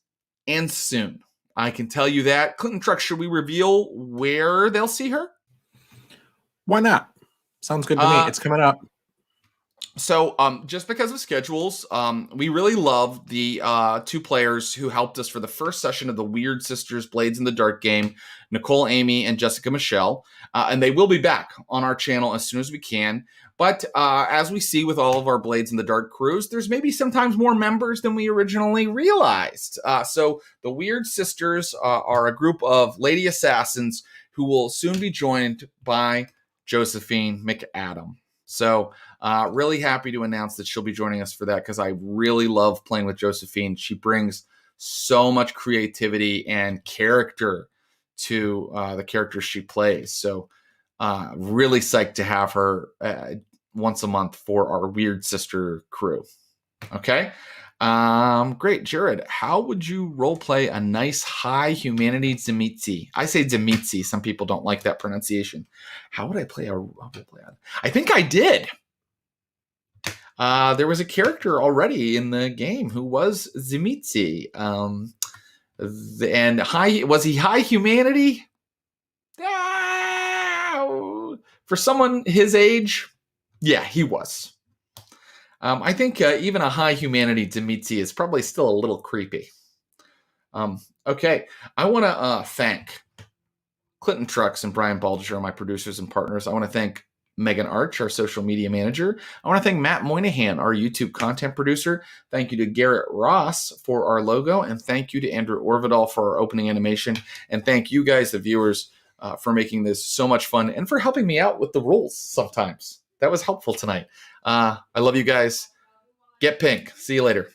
and soon. I can tell you that. Clinton Truck, should we reveal where they'll see her? Why not? Sounds good to me. It's coming up. So just because of schedules, we really love the two players who helped us for the first session of the Weird Sisters Blades in the Dark game, Nicole Amy and Jessica Michelle. And they will be back on our channel as soon as we can. But as we see with all of our Blades in the Dark crews, there's maybe sometimes more members than we originally realized. So the Weird Sisters are a group of lady assassins who will soon be joined by Josephine McAdam. So really happy to announce that she'll be joining us for that, because I really love playing with Josephine. She brings so much creativity and character to the characters she plays. So really psyched to have her once a month for our Weird Sister crew. Okay. Great. Jared, how would you role play a nice high humanity Zemitzi? I say Zemitzi. Some people don't like that pronunciation. How would I play a role play on? I think I did. There was a character already in the game who was Zemitzi. And was he high humanity? For someone his age, yeah, he was. I think even a high humanity Demetzi is probably still a little creepy. Okay, I want to thank Clinton Trucks and Brian Baldinger, my producers and partners. I want to thank Megan Arch, our social media manager. I want to thank Matt Moynihan, our YouTube content producer. Thank you to Garrett Ross for our logo, and thank you to Andrew Orvidal for our opening animation. And thank you guys, the viewers, for making this so much fun and for helping me out with the rules sometimes. That was helpful tonight. I love you guys. Get pink. See you later.